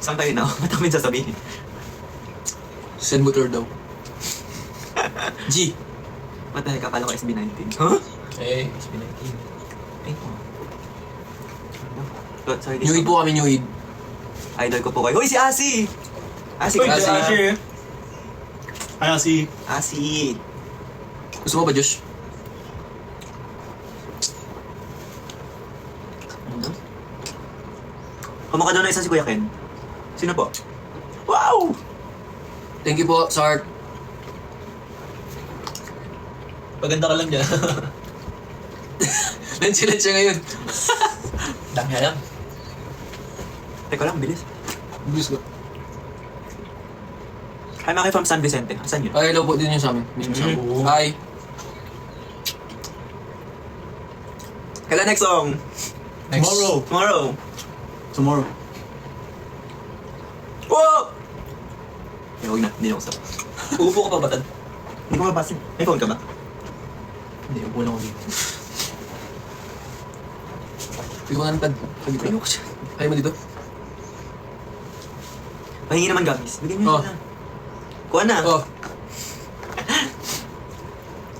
Saan tayo na? Ba't kami sasabihin? Send motor daw. G. What the heck? Akala ko SB19. Huh? Eh, SB19. Ay, oh. Sorry, New Eid po kami, New Eid. Idol ko po kayo. Uy, si Asi! Asi, Uy, kasi. Asi. Ay, si... Asi. Gusto mo ba, Josh? Ano? Kumaka daw na isa si Kuya Ken. Sino po? Wow! Thank you po, Sark. Paganda ka lang dyan. Lunch siya ngayon. Dami alam. Teka lang, bilis. Bilis ko. Hi, Maki from San Vicente. Asan yun? Ay, hello po din yun sa amin. Mismo sa amin. Mhm. Hi. Kailan next song? Next. Tomorrow. Tomorrow. Whoa! Eh, huwag na. Hindi na ako sa... Uupo ka pa ba, Tad? Hindi ko mabasin. May phone ka ba? Hindi, upo lang ako dito. Hindi ko nga nantad. Ayoko ko siya. Ayaw mo dito? Pahingi naman gamis. Bigyan niyo Oh. na. Kuha na. Oh.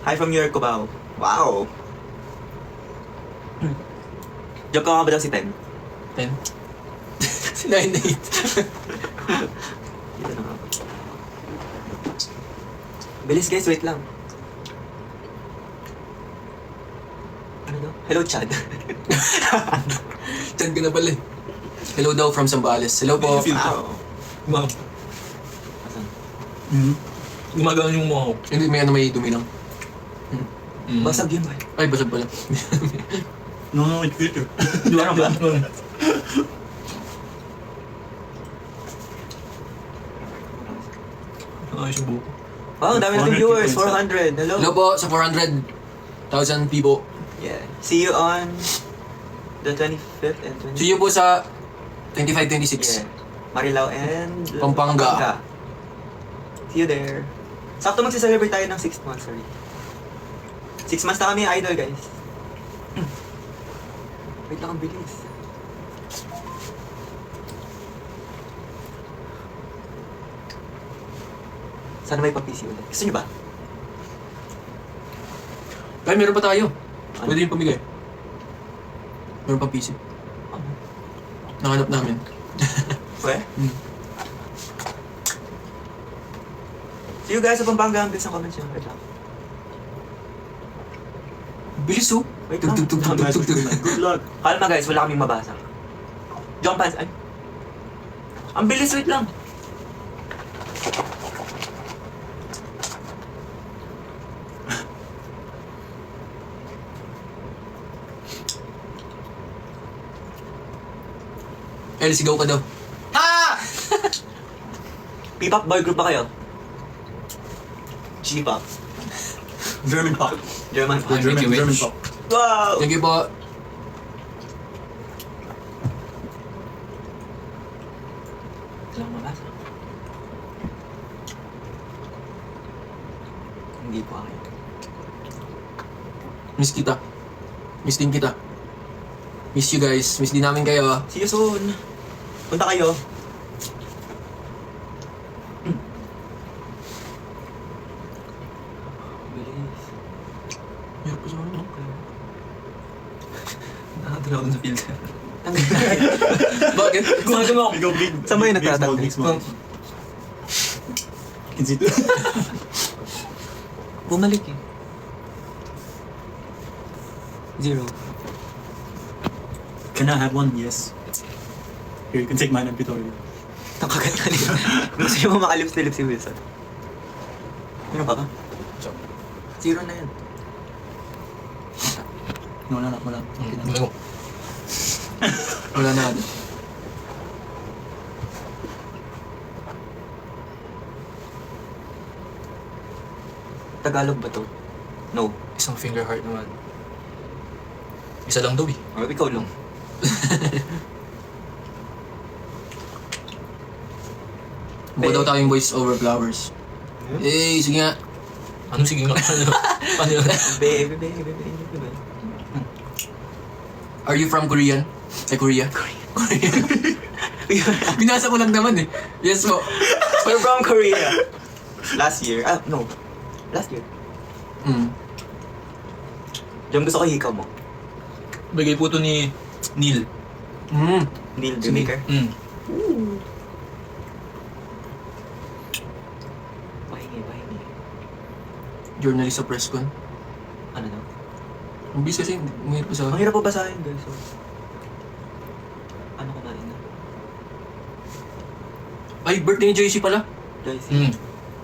Hi from New York, Cubao. Wow! Joke ka nga ba daw si Ten? 10. Si 9-8. Dito na nga. Bilis guys, wait lang. Ano daw? Hello, Chad. Chan ka na pala eh. Hello daw from Zambales. Hello po. Wow. Asan? Gumagano yung mukha ko. Hindi, may ano, may dumi lang. Basag yun ba? Ay, basag pala. No, it's filter. Parang ba? Ayos yung buko. Wow, ang dami nating 400 viewers. people 400. Hello. Hello po sa 400,000 people. Yeah. See you on the 25th and 26th. See you po sa 25-26. Yeah. Marilao and... Pampanga. See you there. Sakto magsi-celebrate tayo ng 6 months, sorry. 6 months na kami, idol, guys. Wait lang, ang bilis. Sana may pa-PC ulit. Gusto nyo ba? Ay, meron pa tayo. Ano? Pwede yung pamigay. Meron pa PC. Ano? Nahanap namin. Pwede? Hmm. See you guys sa Pampanga. Ang bilis ng comments yun. Wait lang. Bilis oh. Wait Tug, lang. tug, tug, tug, tug, tug. Good luck. Kalma guys, wala kaming mabasa. John Pans, ay. Ang bilis, wait lang. El, sigaw ka daw. Ha! P-pop boy group ba kayo? G-pop. German pop. German pop. German pop. Wow! Thank you po. Wala akong mabasa. Hindi po akin. Miss kita. Miss din kita. Miss you guys. Miss din namin kayo ah. See you soon. Punta kayo. Bilis. Meron pa sa ano? Nakatala ako dun sa filter. Tanggal na. Bakit? Gumagano ako. Go big. Saan mo yun Big, small, nagtatanong? big, small. Can see it. Bumalik eh. 0. Can I have one? Yes. Here, you can take mine and Pitorio. Nakaganda rin. Gusto nyo mo makalips-lips si Wilson. Meron pa ba? 0 na yan. No, wala na, wala. Okay na. Gumagano. Wala na. Tagalog ba to? No. Isang finger heart naman. Isa lang daw eh. Or ikaw lang. Mukha daw tayong voice over flowers. Eh, sige nga. Ano sige nga? Ano yun? Baby, baby, baby, baby. Are you from Korean? Ay, Korea? Korean. Binasa ko lang naman eh. Yes po. We're from Korea. Last year. No. Last year. Mm. Diyan gusto ko hikaw mo. Bigay po to ni Neil. Mm. Neil the Maker. Pahingi. Journalist sa presscon. Ano na? Ang bis kasi, mahirap pa sa Ang hirap po basahin guys. So, ano ko na rin na? Ay, birthday ni Joycey pala. Joycey.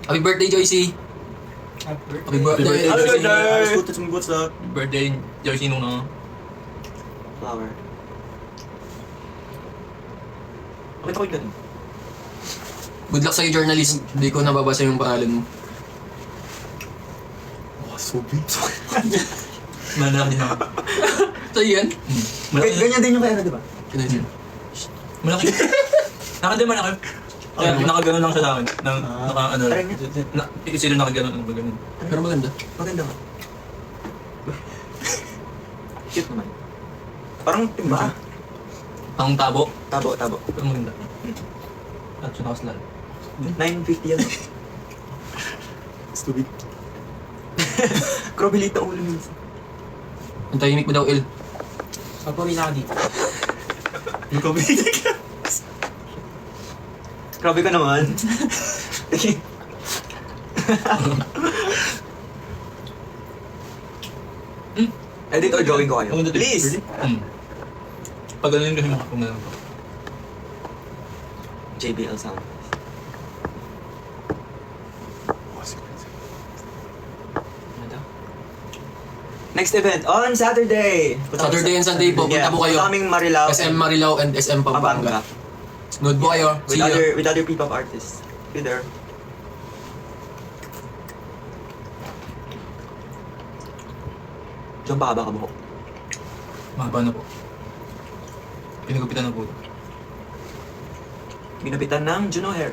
Happy birthday, Joycey. Happy birthday, Happy Joycey. birthday! Alles Gute zum Geburtstag. Birthday, Joyce nung na. Flower. Bakit ako yung ganun? Good luck sa'yo, journalist. Hindi ko nababasa yung pangalan mo. Oh, so big. Malaki din ako. Sa'yo yan? Malaki. Ganyan din yung kaya na, di ba? Kinasin. Malaki. Nakadiman ako. Kaya nakaganon lang siya sa akin. Ano Try lang. niya. Sino nakaganon ano ba ganun? Pero maganda. Maganda nga. Cute naman. Parang timba. Ang tabo. Tabo. Pero maganda. At siya nakaslan. 950 yan. It's too big. Grabe late na ulo minsan. Ang tahimik mo daw, Il. Ako rin ako dito. Yung comedy ka. Grabe ka naman. Edit or drawing ko kayo. Maganda din. Please! Pag ganun kasi makapag ganun ko. JBL sound. Ano daw? Next event on Saturday. Saturday and Sunday po, punta po kayo. Punta kaming Marilao. SM Marilao and SM Pampanga. Nood po kayo. See you. With other P-pop artists. See you there. Diyan pa ka buhok. Mahaba na po. Pinagupitan na po. Binapitan ng Juno Hair.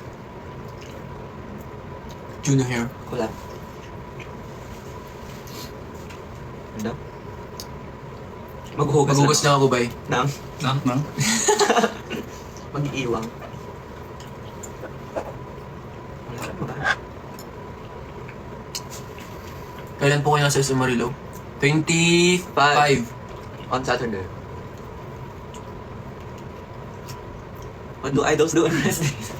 Juno hair. Collab. Ano? Maghuhugas Maghugas na ako, bay. Nang Na? mag-iiwang. Wala ka ba? Kailan po kayo nasa SM Marilao? 25. On Saturday. What do idols do on Wednesdays?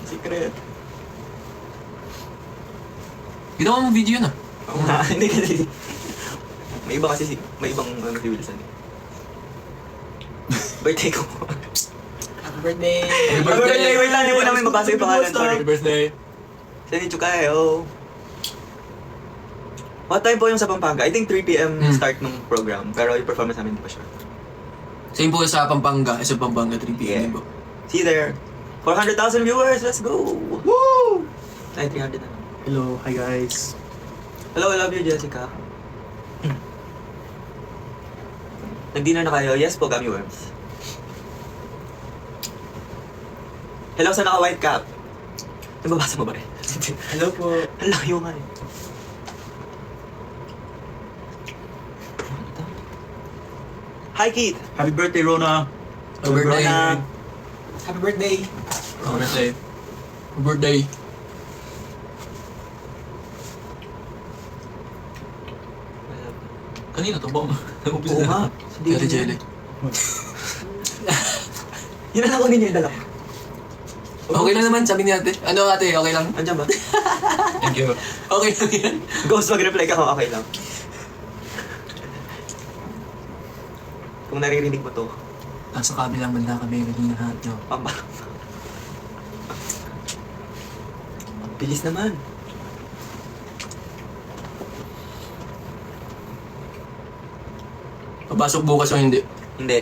Secret. Ginawa mo video yun ah. Oo nga, hindi kasi. May iba kasi, may ibang si Wilson eh. Birthday ko. Happy birthday! Happy Birthday! Wait lang, di po namin mabasa yung pangalan. Sorry. Happy birthday! Senitsu kayo. What time po yung sa Pampanga? I think 3 p.m. start ng program. Pero yung performance namin hindi pa sure. Same po sa Pampanga. SM Pampanga 3 p.m. Yeah. din po. See you there. 400,000 viewers! Let's go! Woo! Ay, 300 na. Hello, hi guys. Hello, I love you, Jessica. Nag-dinner na kayo? Yes po, Gummy Worms. Hello sa naka-white cap. Nababasa mo ba rin? Hello po. Ang layo nga eh. Hi, Keith! Happy birthday, Rona. Happy birthday. Rona. Happy birthday! Happy birthday! Happy birthday. Kanina to ba? Oo nga. Hindi Jelly jelly. Yun na lang ko ninyo yung dala ko. Okay lang naman, sabi ni ate. Ano ate, okay lang? Andiyan ba? Thank you. Okay lang yan. Ghost mag-reply ka kung okay lang. Kung naririnig mo to, Nasa kabilang banda kami kanina lahat nyo. pamba. Bilis naman. Papasok bukas o hindi? Hindi.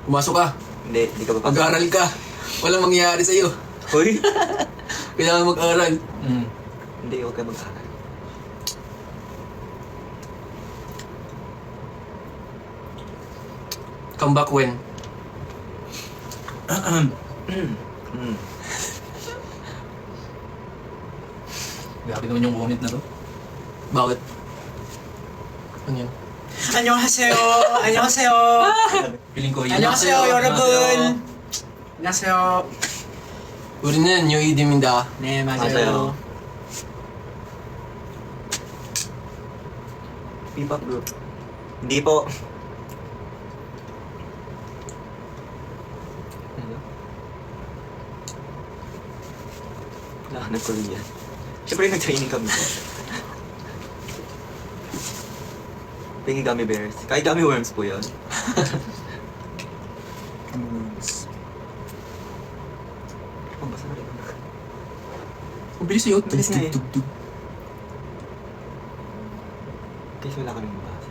Pumasok ka. Hindi ka papasok. Mag-aral ka. Walang mangyayari sa'yo. Hoy! Kailangan mag-aral. Hindi, huwag ka mag-aral. Come back when? Mm. Grabe naman yung comment na to. Bakit? Ano yan? 안녕하세요. 안녕하세요. Feeling ko yun. 안녕하세요, 여러분. 안녕하세요. 우리는 요이dim입니다. 네, 맞아요. 맞아요. P-pop group. Hindi po. Ano? Wala ka ng Korean. Siyempre nag-training kami. Pingi gummy bears. Kahit gummy worms po yun. Oh, basta na rin. Ang bilis sa'yo. Bilis nga eh. Tug-tug-tug. Kasi wala kami mabasa.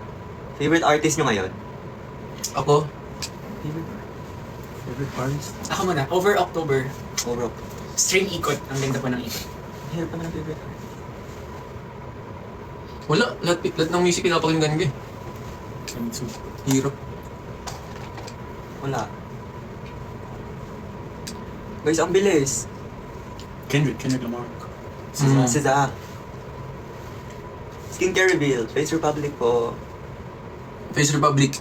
Favorite artist nyo ngayon? Ako, Favorite artist? Ako muna, over October, Overall. string ikot. Ang ganda po ng ikot. Hirap naman ang favorite artist. wala. Lahat ng music pinapakinggan ko eh. Me too. Hirap. Wala. Guys, ang bilis. Kendrick Lamar. Mm. SZA. Skincare reveal. Face Republic po. Face Republic,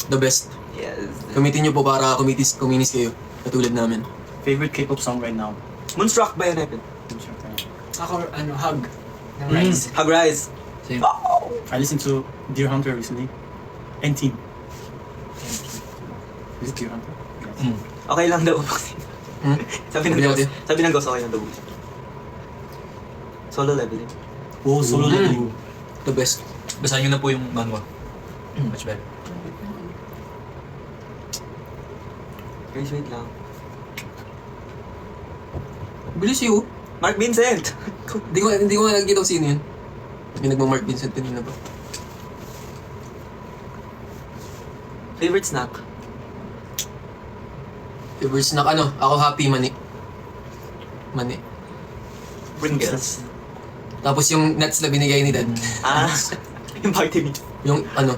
the best. Yes. Gamitin nyo po para kuminis kayo. Katulad namin. Favorite K-pop song right now? Moonstruck ba yan, Evan? Ako, Hug. Ng Mm. Rise. Hug Rise. Same. Wow! I listened to Deer Hunter recently. And Team. Is it Deer Hunter? Yes. Mm. Okay lang daw. Hmm? sabi ng Sabi ghost. natin. Sabi ng ghost, okay lang daw. Solo leveling. Oh, solo Mm. leveling. The best. Basahin nyo na po yung manhwa. Much better. Guys, wait lang. Bilis yun. Mark Vincent! Hindi ko nga nakikita kung sino yun. May nagma-Mark Vincent kanina ba? Favorite snack? Favorite snack ano? Ako happy mani. Mani. Pringles. Tapos yung nuts na binigay ni Dad. Ah, yung party meat. Yung ano,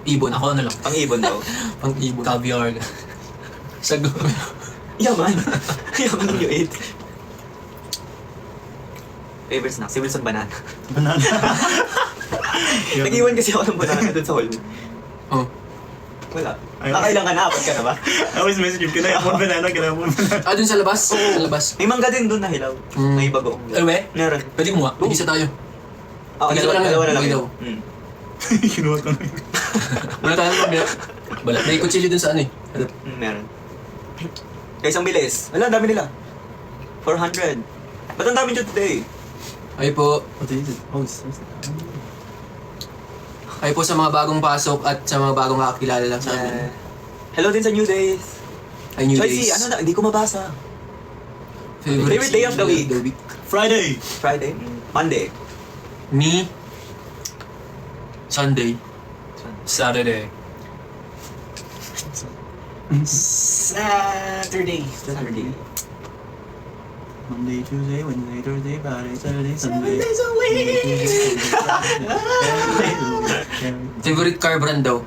ibon. Ako ano lang. Pang ibon daw. Pang ibon. Caviar. Sago. Yaman. Yaman yung you ate. Favorite snack? Si Wilson Banana. Banana. Nag-iwan kasi ako ng banana dun sa hall. Oh. Wala. Ay, Nakailang ka na, apat ka na ba? I always message him, can I have one banana? Can I have one banana? Ah, dun sa labas? Sa labas. May mangga din dun na hilaw. Mm. May bago. Ano ba? Meron. Pwede mo ah. Mag-isa tayo. Ah, Isa lang dalawa na lang. ilaw. Mm. Kinuha ko na yun. Wala tayo mamaya. Balat. May kutsilyo dun sa ano eh. Meron. Guys, ang bilis. Wala, ang dami nila. 400. Ba't ang dami nyo today? Ay po. What is it? Oh, it's Ay po sa mga bagong pasok at sa mga bagong kakakilala lang sa amin. Hello din sa New Days. Ay, New Choicy, Days. ano na, hindi ko mabasa. Favorite day of the week? Friday! Friday? Monday. Me. Sunday. Saturday. Saturday. Saturday. Monday, Tuesday, Wednesday, Thursday, Friday, Saturday, Sunday. Favorite car brand daw?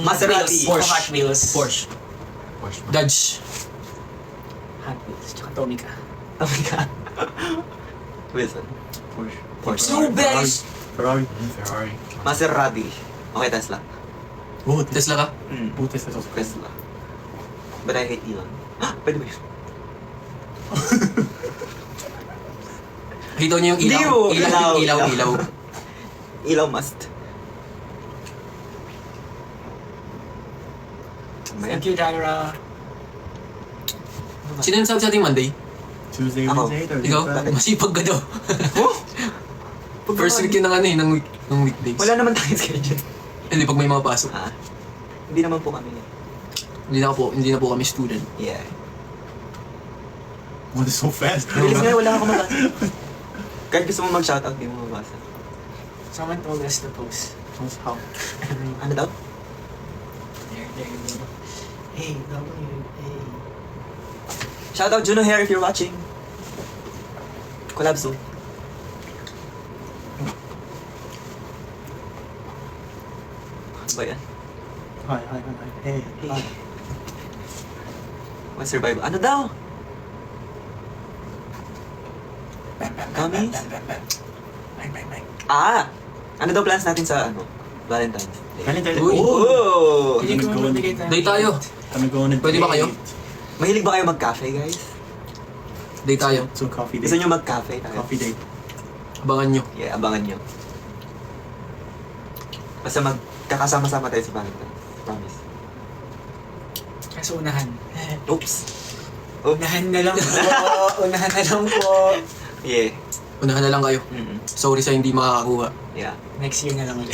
Maserati. Porsche. Hot Wheels. Porsche. Porsche. Dodge. Hot Wheels. Tsaka Tomica. Oh my God. Wilson. Porsche. Porsche. So best! Ferrari. Ferrari. Maserati. Okay, Tesla. Oh, Tesla ka? Oh, Tesla. Tesla. But I hate Elon. Pwede ba yun? Hitaw niyo yung Hindi ilaw. mo. Ilaw. Ilaw must. Thank you, Jaira. Sino yung sabi sa ating Monday? Tuesday, Ako. Wednesday, Thursday, Ikaw? Friday. Masipag ka daw. First week yun ng ano eh, ng weekdays. Wala naman tayong schedule. Hindi, pag may mga pasok. Ah. Hindi naman po kami. Hindi na po kami student. Yeah. Oh, this is so fast. Bilis nga, wala ako mabasa. Kahit gusto mo mag-shoutout, di mo mabasa. Someone told us to post. How? Ano daw? There you go. Hey, W, hey. Shoutout Juno Hair if you're watching. Collab soon. Ano ba yan? Hi. Hey. Hey. What's survival? Ano daw? Gummies? Bang. Ah! Ano daw plans natin sa ano? Valentine's Day. Valentine's Uy. Oh! Hindi ko magbigay tayo. Day tayo. Kami go on a Pwede ba kayo? Mahilig ba kayo mag-cafe, guys? Day tayo. So coffee Gusto date. nyo mag-cafe tayo? Coffee date. Abangan nyo. Yeah, abangan nyo. Basta magkakasama-sama tayo sa Valentine's. Promise. Kaso unahan. Oops. Oh. Unahan na lang po. Unahan na lang po. Yeah. Unahan na lang kayo. Mm-mm. Sorry sa hindi makakakuha. Yeah. Next year na lang ulit.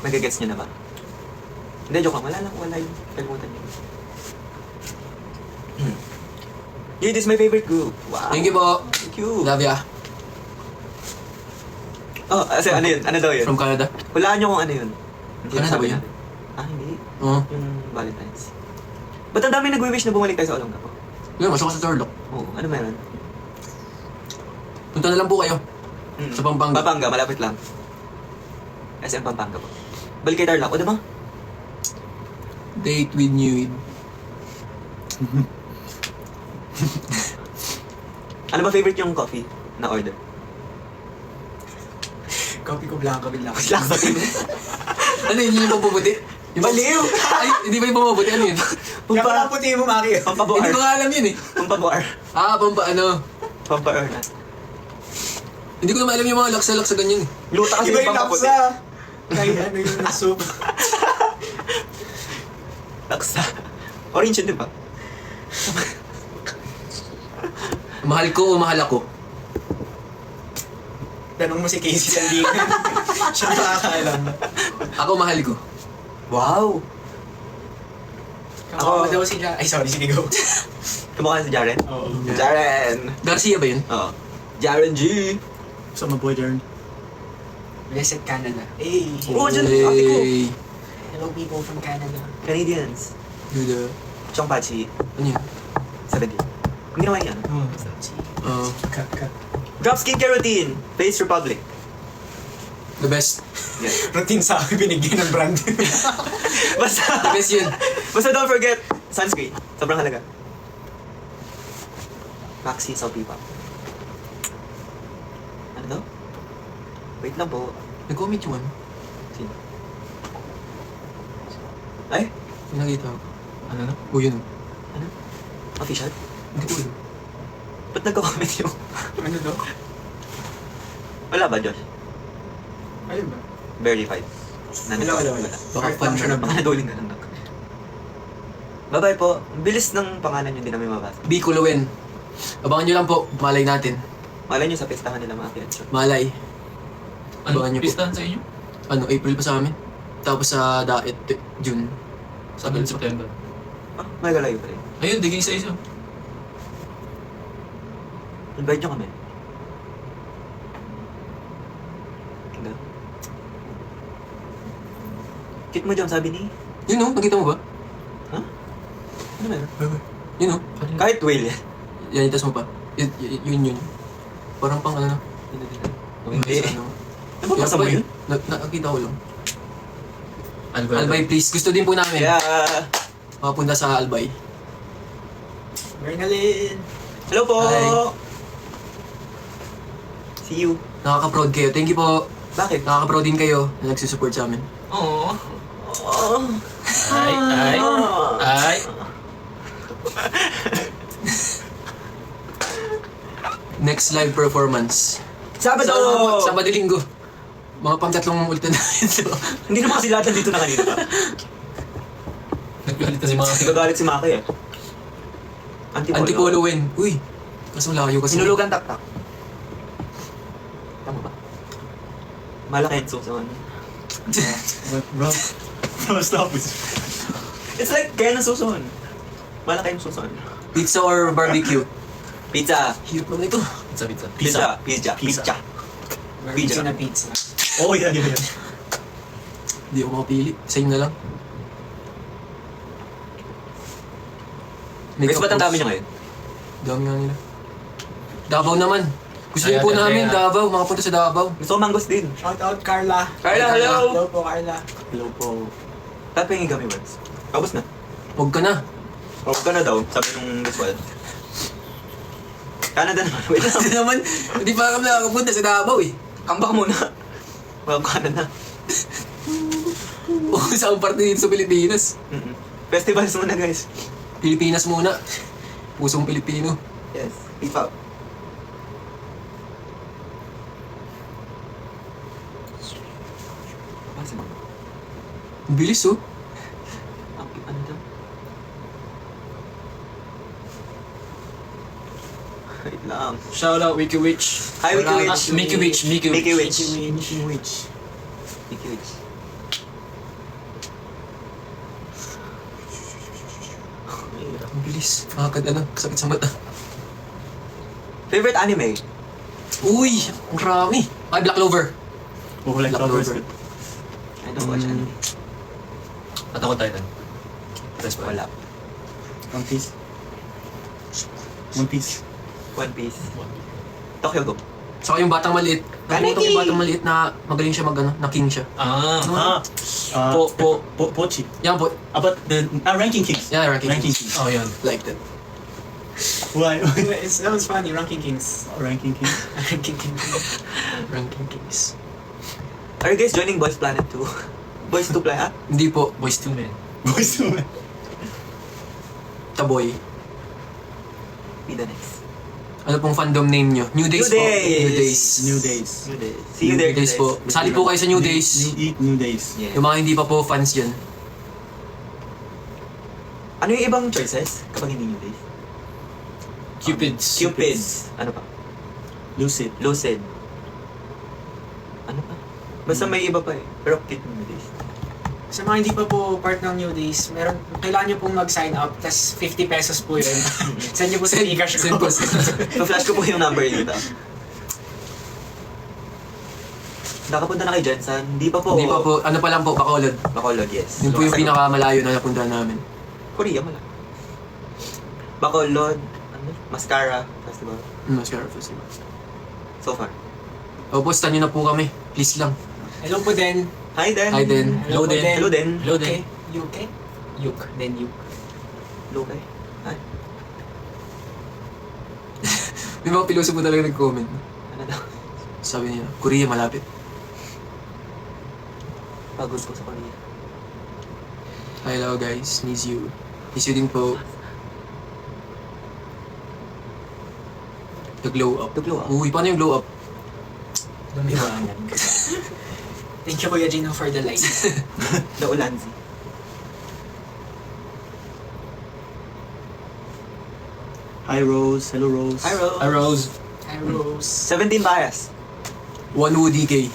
Nagagets nyo na ba? Hindi, joke lang. Wala yung kalimutan nyo. Yeah, this is my favorite group. Wow. Thank you po. Thank you. Love ya. Oh, kasi ano yun? Ano daw yun? From Canada. Hulaan nyo kung ano yun. Canada sabi ba yun? natin. Ah, hindi. Oo. Yung Valentine's. Ba't ang dami nag-wish na bumalik tayo sa Olongapo? Yun, masok ka sa Turlock. Oo, ano meron? Punta na lang po kayo. Sa Pampanga. Pampanga, malapit lang. SM Pampanga po. Balik kay Tarlac, o diba? Date with New Id. Ano ba favorite yung coffee na order? Copy ko blanco bigla. Black coffee. Ano yun? Yun yung pampuputi? Yung Baliw! Ay, hindi ba yung pampuputi? Ano yun? Kaya pala puti mo, Maki. Hindi Pampabuar. ko nga alam yun eh. Pampabuar. Ah, ano. Pampabuar na. Hindi ko naman alam yung mga laksa-laksa ganyan eh. Luta kasi Iba yung yung pampaputi. laksa. Kaya ano yung soup. Laksa. Orange yun, di ba? Mahal ko o mahal ako? Tanong mo si Casey Sandigan. Siya makakaalam. Ako mahal ko. Wow! Kamukha daw si Ay, sorry, sige go. Kamukha si Jaren? Oo. Jaren! Garcia ba yun? Oo. Jaren G! So my boy Darren. Blessed Canada. Hey. Oh, dyan! Ate ko! Hey. Hello people from Canada. Canadians. Duda. Chong Pachi. Ano yun? 70. Hindi naman yan. Uh, Cut, cut. Drop skincare routine. Face Republic. the best. Yeah. Routine sa akin binigyan ng brand. Basta, The best yun. basta don't forget, sunscreen. Sobrang halaga. Maxi Salpipa. Ano daw? Wait lang po. Nag-comment yung ano. Sino? Ay? Yung nakita ko. Ano na? O yun. Ano? Official? Hindi ko alam. Ba't nagko-comment yung... Ano daw? Wala ba, Josh? Ayun ba? Verified. Wala. Baka fan mo na ba? Baka naduling na lang. Bye-bye po. Ang bilis ng pangalan nyo, hindi namin mabasa. Bicolowen. Abangan nyo lang po. Malay natin. Malay nyo sa pestahan nila mga kids. Malay. Ano? Abangan nyo po. Pistahan sa inyo? Ano, April pa sa amin. Tapos sa Daet, June. Sa September. Ah, may galayo pa rin. Ayun, digay sa isa. Invite nyo kami. Ganda. Cute mo dyan, sabi ni... Yun o, nakita mo ba? Ha? Ano meron? Yun o. Kahit whale yan. Yan, itas mo pa. Yun. Parang pang ano na. Hindi. Ano. Ano ba basa mo yun? Nakita ko lang. Albay. Albay please. Gusto din po namin. Yeah. Makapunta sa Albay. Bernalyn. Hello po! Hi. See you. Nakaka-proud kayo. Thank you po. Bakit? Nakaka-proud din kayo na nagsusupport sa amin. Oo. Oh. Ay. Next live performance. Sabado! Sabado linggo. Mga pang-tatlong ulta na ito. Hindi naman kasi lahat nandito na kanina ba? Naggalit na si mga Nagagalit si Maki eh. Antipolo win. Uy. Mas malayo kasi. Sinulugan tak-tak. Tama ba? Malaki yung susun. Bro, stop it. It's like kaya ng susun. Malaki yung susun. Pizza or barbecue? Pizza. Hirap naman ito. Pizza. Pizza. Pizza na pizza. Oh, yeah. Hindi ako makapili. Sa inyo na lang. Guys, ba't ang dami nyo ngayon? Dami nga nila. Davao naman. Gusto din Ayan, po ayan, namin, ayan. Davao. Makapunta sa Davao. Gusto ko manggos din. Shout out Carla. Carla, hello! Hello po Carla. Hello po. Tapingin kami, Words. Tapos na. Huwag ka na. Huwag ka na daw, sabi nung Rizwal. Canada naman. Wait lang. Kasi naman, hindi pa kami nakakapunta sa Davao eh. Kambak muna. Well, ano na. O, saan parte dito sa Pilipinas? Festivals muna, guys. Pilipinas muna. Pusong Pilipino. Yes. P-pop. Ang bilis oh. Ano daw? Wait lang. Shout out Wiki Witch. Hi, Wiki Wala- Witch. Mickey Witch. Mickey Mickey Witch. Witch. Which? Wiki Witch. Ang bilis. Kakad ano, sakit sa mata. Favorite anime? Uy, ang rami. Ay, Black Clover. Oh, like Black Clover. Clover. I don't watch anime. Attack on Titan. Best pa. Wala. One Piece. One Piece. One Piece. Tokyo Go. Saka yung batang maliit. Nakikita ko yung batang maliit na magaling siya mag na king siya. Pochi. Yan po. About the Ranking Kings. Yeah, Ranking Ranking Kings. Kings. Oh, yun. Like that. Why? That was funny, Ranking Kings. Ranking Kings. Ranking Kings. Ranking Kings. Are you guys joining Boys Planet 2? Boys 2 Play, ha? Hindi po. Boys 2 men. Boys to Men. Taboy. Be the next. Ano pong fandom name nyo? New Days New po. Days. New Days. New Days. New Days. See you there, New Days po. Sali po kayo sa New Days. New Days. Yeah. Yung mga hindi pa po fans dyan. Ano yung ibang choices kapag hindi New Days? Cupids. Cupids. Ano pa? Lucid. Lucid. Ano pa? Basta may iba pa eh. Pero cute New Days. Sa mga hindi pa po part ng New Days, kailangan nyo pong mag-sign up, tas 50 pesos po yun. Send nyo po sa Gcash Send po. ko. So-flash ko po yung number dito. Nakapunta na kay Jensen. Hindi pa po. Hindi pa po. Ano pa lang po, Bacolod. Bacolod, yes. Yun po yung pinakamalayo na napunta namin. Korea mo lang. Bacolod. Ano? Mascara Festival. Mascara Festival. So far. O, postan nyo na po kami. Please lang. Hello po din. Hi, Den. Hi, Den. Hello, Den. Hello, Den. Hello din. UK? Yuk. Then Yuk. Lukay. Hi. May mga piloso po talaga nag-comment. Ano daw? Sabi niya, Korea malapit. Pagod po sa Korea. Hello guys, miss you. Miss you din po. The glow up. The glow up. Uy, paano yung glow up? Lumiwanag. Thank you, Kuya Gino, for the light. The Ulanzi. Hi Rose. Hello Rose. Hi, Rose. Hi, Rose. Hi, Rose. 17 bias. One Woody K.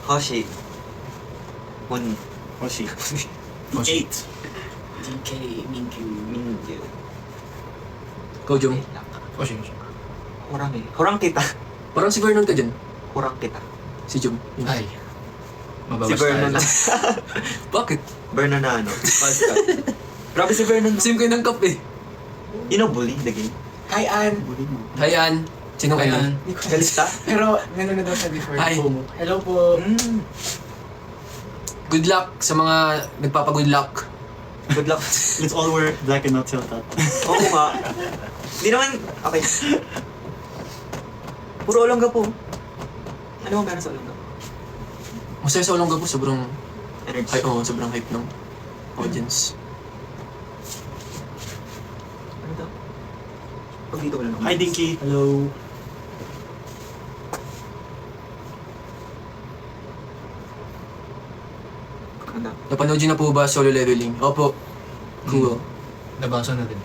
Hoshi. One. Hoshi. Hoshi. 8. DK, Minkyu. Mingyu. Kojong. Washing. Kurang eh. Kurang kita. Parang si Vernon ka dyan. Kurang kita. Si Jom. Yun. Ay. Si Mabawas Vernon na. tayo. Bakit? Vernon na ano. Pascal. Grabe si Vernon. No? Same kayo ng cup eh. You know Bully, the game? Hi, Ann. Hi, Ann. Sinong Ann? Hindi ko Kalista? Pero nanonood daw siya before. Hi. FOMO. Hello po. Good luck sa mga nagpapa-good luck. Good luck. Let's all wear black and not tell that. Oo nga. Hindi naman, okay. Puro Olongga po. Ano mo meron sa Olongga? Masaya sa Olongga po, sobrang Energy. sobrang hype ng audience. Ano daw? Pag dito wala naman. Hi Dinky. Hello. Ano daw? Napanood nyo na po ba Solo Leveling? Opo. Cool. Nabasa na din.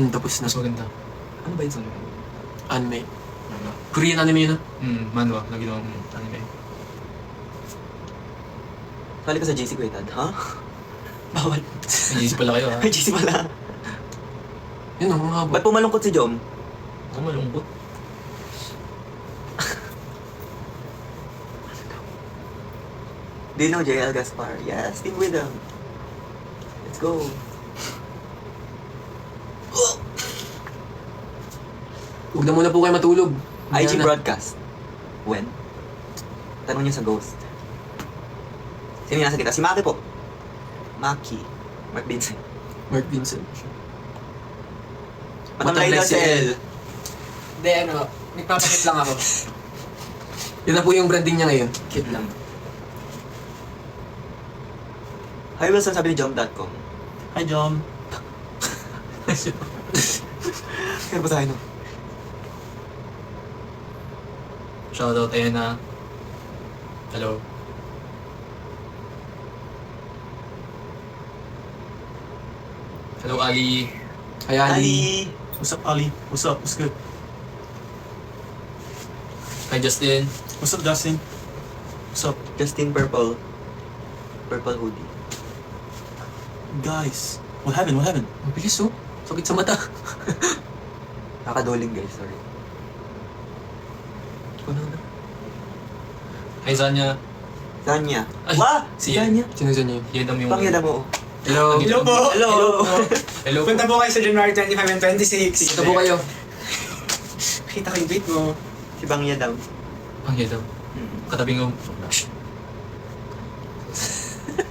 Tapos na. Mas maganda. Ano ba yun sa Olongga? Anime. Korean anime yun ah. Manwa. Lagi daw ang anime. Sali ka sa JC Kuwetad, ha? Bawal. Nag-iisip pala kayo ha. Ay, JC pala. Yun ang haba. Ba't pumalungkot si Jom? Ako malungkot. Do you know JL Gaspar? Yes, team with them. Let's go. Huwag na muna po kayo matulog. IG Mamaya na. broadcast. When? Tanong niyo sa Ghost. Sino yung nasa kita? Si Maki po. Maki. Mark Vincent. Mark Vincent. Matamlay daw si L. Hindi, ano, nagpapakit lang ako. Yun na po yung branding niya ngayon. Cute lang. Hi Wilson, sabi ni Jom.com. Hi, Jom. Kaya ba tayo no? Shoutout, ayan na. Hello. Hello, Ali. Hi, Ali. Ali! What's up, Ali? What's up? What's good? Hi, Justin. What's up, Justin? What's up? Justin Purple. Purple hoodie. Guys, what happened? What happened? Ang bilis oh. Sakit sa mata. Nakaduling guys, sorry. Ano na? Hi, Zanya. Zanya. Ay, Wah! si Zanya. Sino sa niyo? Yedam yung... Pangyada mo. Hello. Hello po! Hello! Hello. Punta po kayo sa January 25 and 26. Ito po kayo. Kita ko yung tweet mo. Si Bangyadam. Ang Yedam. Katabing yung...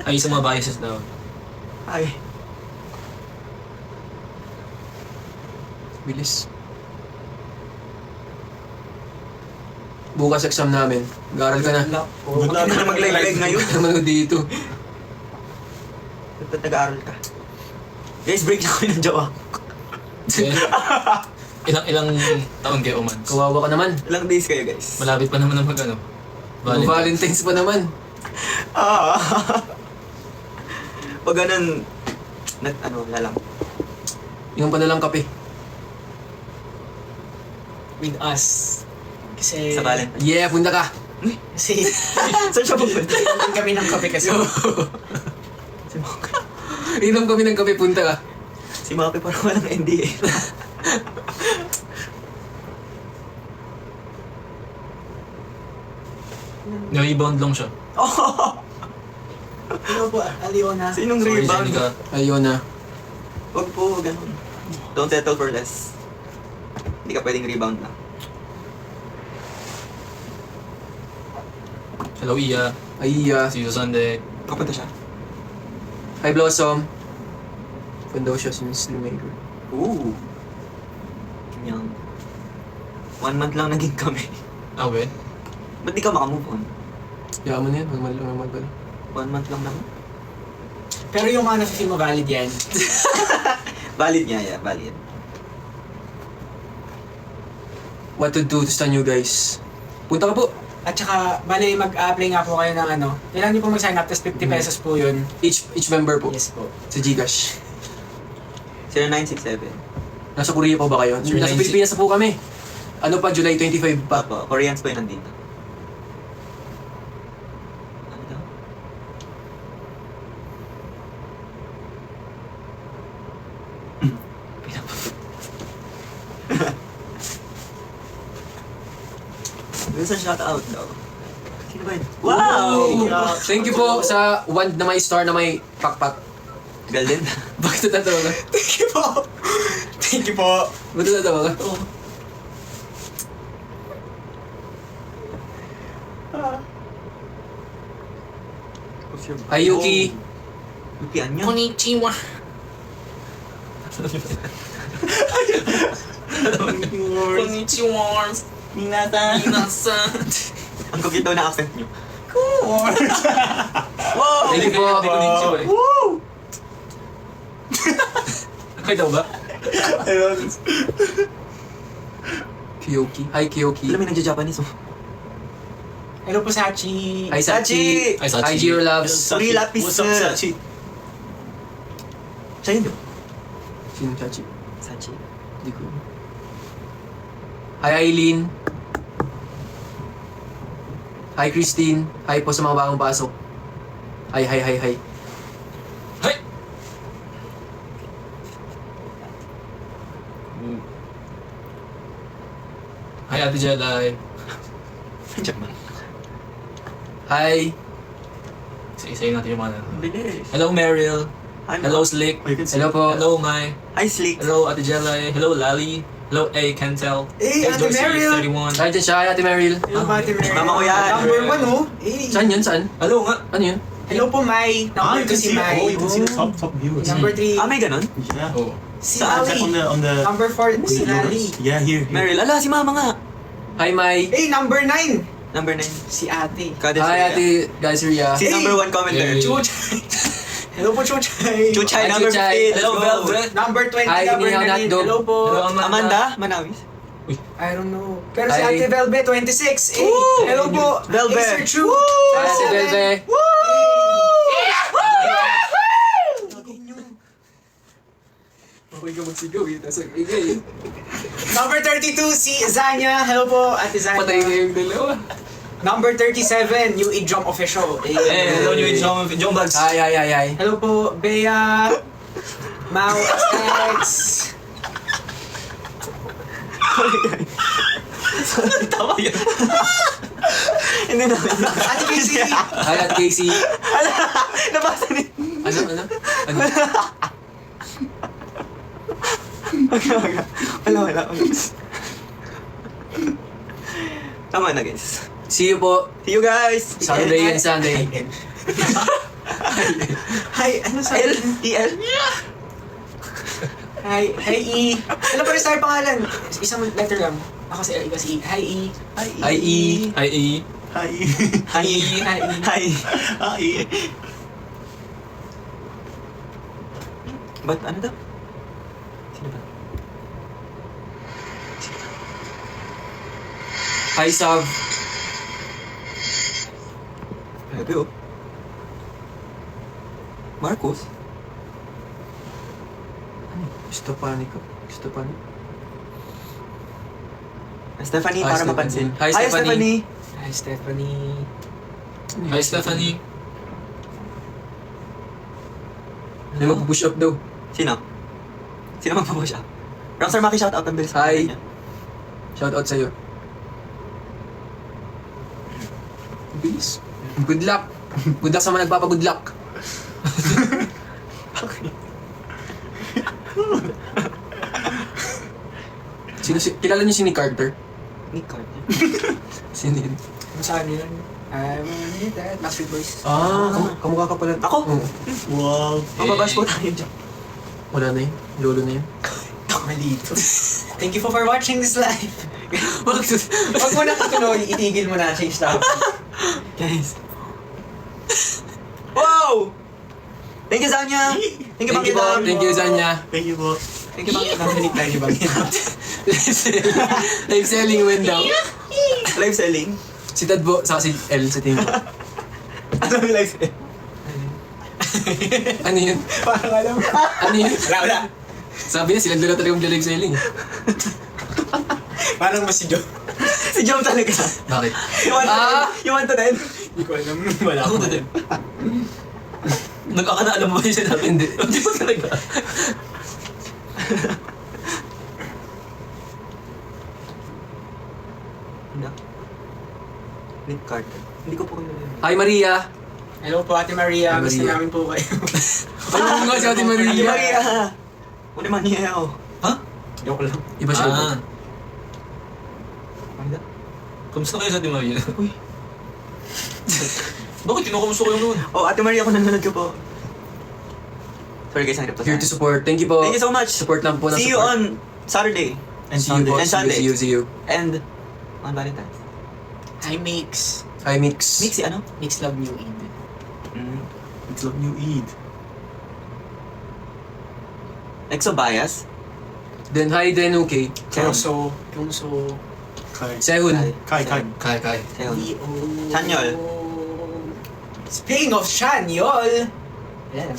Ay, sa mga biases daw. Ay. Bilis. Bukas exam namin. Mag-aaral ka na. Good luck. Huwag ka na mag-live ngayon. Naman ako dito. Dapat nag-aaral ka. Guys, break na kayo ng jowa. Ilang taon kayo, Omans? Kawawa ka naman. Ilang days kayo guys? Malapit pa naman ang mag-ano. Valentine's pa naman. Ah. Pag ganun, wala lang. Yung pa na lang kape. With us. Kasi... Sa Valentine. Yeah, punta ka. Kasi... Saan siya pupunta? Inom kami ng kape kasi. Si Maki. Inom kami ng kape, punta ka. Si Maki parang walang NDA. Na-rebound lang siya. Hello po, Aliona. Sinong Sorry, rebound? Zenica. Ayun na. Wag po, ganun. Don't settle for less. Hindi ka pwedeng rebound na. Hello, Iya. Ay, See you Sunday. Kapunta siya. Hi, Blossom. Pundaw siya since Lumayo. Ooh. Yan. 1 month lang naging kami. Ah, we? Ba't di ka makamove on? Yaman yan, magmal. 1 month lang naman. Pero yung mga nafe-feel mo valid yan. Valid niya, yeah, valid. What to do to start you guys? Punta ka po. At saka, bali mag-apply nga po kayo ng ano. Kailangan niyo po mag-sign up, tapos 50 pesos po yun. Each member po. Yes po. Sa Gcash. 0967. Nasa Korea po ba kayo? Sure, Nasa 96. Pilipinas na po kami. Ano pa, July 25 pa. Papa, Koreans pa yun nandito. Ano daw? Pinapagod. Minsan shout out daw. Sino ba yun? Wow! Thank you po sa wand na may star na may pakpak. Galing. Bakit natatawa ka? Thank you po! Thank you po! Bakit natatawa ka? Hi, Yuki. Yuki, anya? Konnichiwa. Konnichiwa. Minata. Minasa. Ang kukito na accent niyo. Cool! Wow! Thank you po. Konnichiwa eh. Woo! Kaya daw ba? Kiyoki. Hi, Kiyoki. Alam mo yung nagja-Japanese oh. Hello po, Sachi! Hi, Sachi. Ay, Sachi. Hi, Jiro Loves. Sorry, lapis What's up, na. Sachi? Siya yun di ba? Sino Sachi? Sachi. Hindi ko. Hi, Eileen. Hi, Christine. Hi po sa mga bagong pasok. Hi. Hey! Hi, Ate Jelay. Diyan man. Hi. Isa-isayin natin yung mga nanonood. Bilis. Hello, Meryl. Ano? Hello, Slick. Oh, you can see. Hello po. Hello, Mai. Hi, Slick. Hello, Ate Jelay. Hello, Lali. Hello, A. Kentel. Hey, Ate Meryl. 31. Hi, dyan siya. Hi, Ate Meryl. Hello po, Ate Mary. Mama ko yan. Number 1, oh. Hey. Saan yun? Saan? Hello nga. Ano yun? Hello po, Mai. Ah, Number you 2 can si see. Mai. Oh, you can see the top viewers. Number 3, Ah, may ganun? Yeah. Oh. si Saan? Check on Ali. the Number 4, si Lali. Yeah, here. Meryl, ala, si mama nga. Hi, Mai. Hey, number 9, Number 9. si Ate. Goddess Hi, Rhea. Ate Guys Ria. Si Hey! number 1 commenter. Hey. Chuch. Hello po, Chuchay. Chuchay, Hi, number Chuchay. 15. Hello, Let's go. Velvet. Number 20 Hi, ka, Inihaw Bernadine. Hotdog. Hello po. Hello, Amanda, Manawis. I don't know. Pero si Hi. Ate Velvet, 26. Eh, Woo! hello po. Velvet. Acer True. Hi, Ate 37. Velvet. Okay ka magsigaw eh, tapos ingay. Number 32, si Zanya. Hello po, Ate Zanya. Patay na yung dalawa. Number 37, New Age Jump Official. Eh, Eh, hello, New Age John Bags. Ay. Hello po, Bea. Mau XX. Tama yun. Hindi na. Ate Casey. Hi, at Casey. Nabasa ni. Ano? Wala. Tama na, guys. See you po. See you guys. Saturday and Sunday. Hi, ano sa L, E-L. Hi, E. Ano pa rin sa pangalan? Isang letter lang. Ako si L, ikaw si E. Hi, E. Hi, E. Hi, E. Hi. Hi, E. Hi. Hi. Ba't ano daw? Sino ba? Hi, Sav. Grabe oh. Marcos? Stefani. Stephanie, Hi, para Stephanie. mapansin. Hi, Stephanie. Hi, Stephanie. Hi, Stephanie. May mag-push up daw. Sino? Sino magpapush up? Rockstar Maki, shoutout ang bilis. Hi. Shout out sa'yo. Bilis. Good luck. Good luck sa mga nagpapa-good luck. Kilala niyo si Nick Carter? Nick Carter. Sino yun? Ano saan yun? I want it that. Backstreet Boys. Kamukha ka pala. Ako? Oo. Wow. Mababash po tayo dyan. Wala na yun. Lolo na yun. Malito. Thank you for watching this live. Bakit? Huwag mo na katuloy, itigil mo na, change topic. Guys. Wow! Thank you, Zanya! Thank you, Thank you po. Bangina! Thank you, Zanya. Thank you po. Thank you, Bangina! Thank you, Bangina. Live selling win daw. Live selling? Si Tadbo, saka si L sa team ko. Ano yung live selling? Ano yun? Parang alam mo. Ano yun? Wala. Sabi niya, silang dalawa talaga mag-live selling. Parang mas si Joe. Si Jom talaga. Bakit? You want to then? Hindi ko alam. Wala Ako ko. din. Nagkakana mo ba yung sinabi? Hindi. Hindi ba talaga? Hindi. Nick Carter. Hindi ko po kayo yun. Hi, Maria. Hello po, Ate Maria. Hi, Gusto Maria. namin po kayo. Ano nga si Ate Maria? Ate Maria! Uli man niya ako. Ha? Joke lang. Iba siya. Ah. Magda. Kamusta kayo sa Ate Maria? Uy. Bakit? Kinukumusta ko yung noon. Oh, Ate Maria, kung nanonood ka po. Sorry guys, ang hirap to. Here to support. Thank you po. Thank you so much. Support lang po ng See you support. on Saturday. And See you Sunday. po. And Sunday. See you. And on Valentine's. Hi, Mix. Hi, Mix. Mixi, ano? Mix Love New Eve. It's love new Eid. Exo Bias. Then, hi, Denuke. Kyungso. Kyungso. Kai. Sehun. Kai. Kai. Seon. Leo. Chanyol. Speaking of Chanyol. Yeah.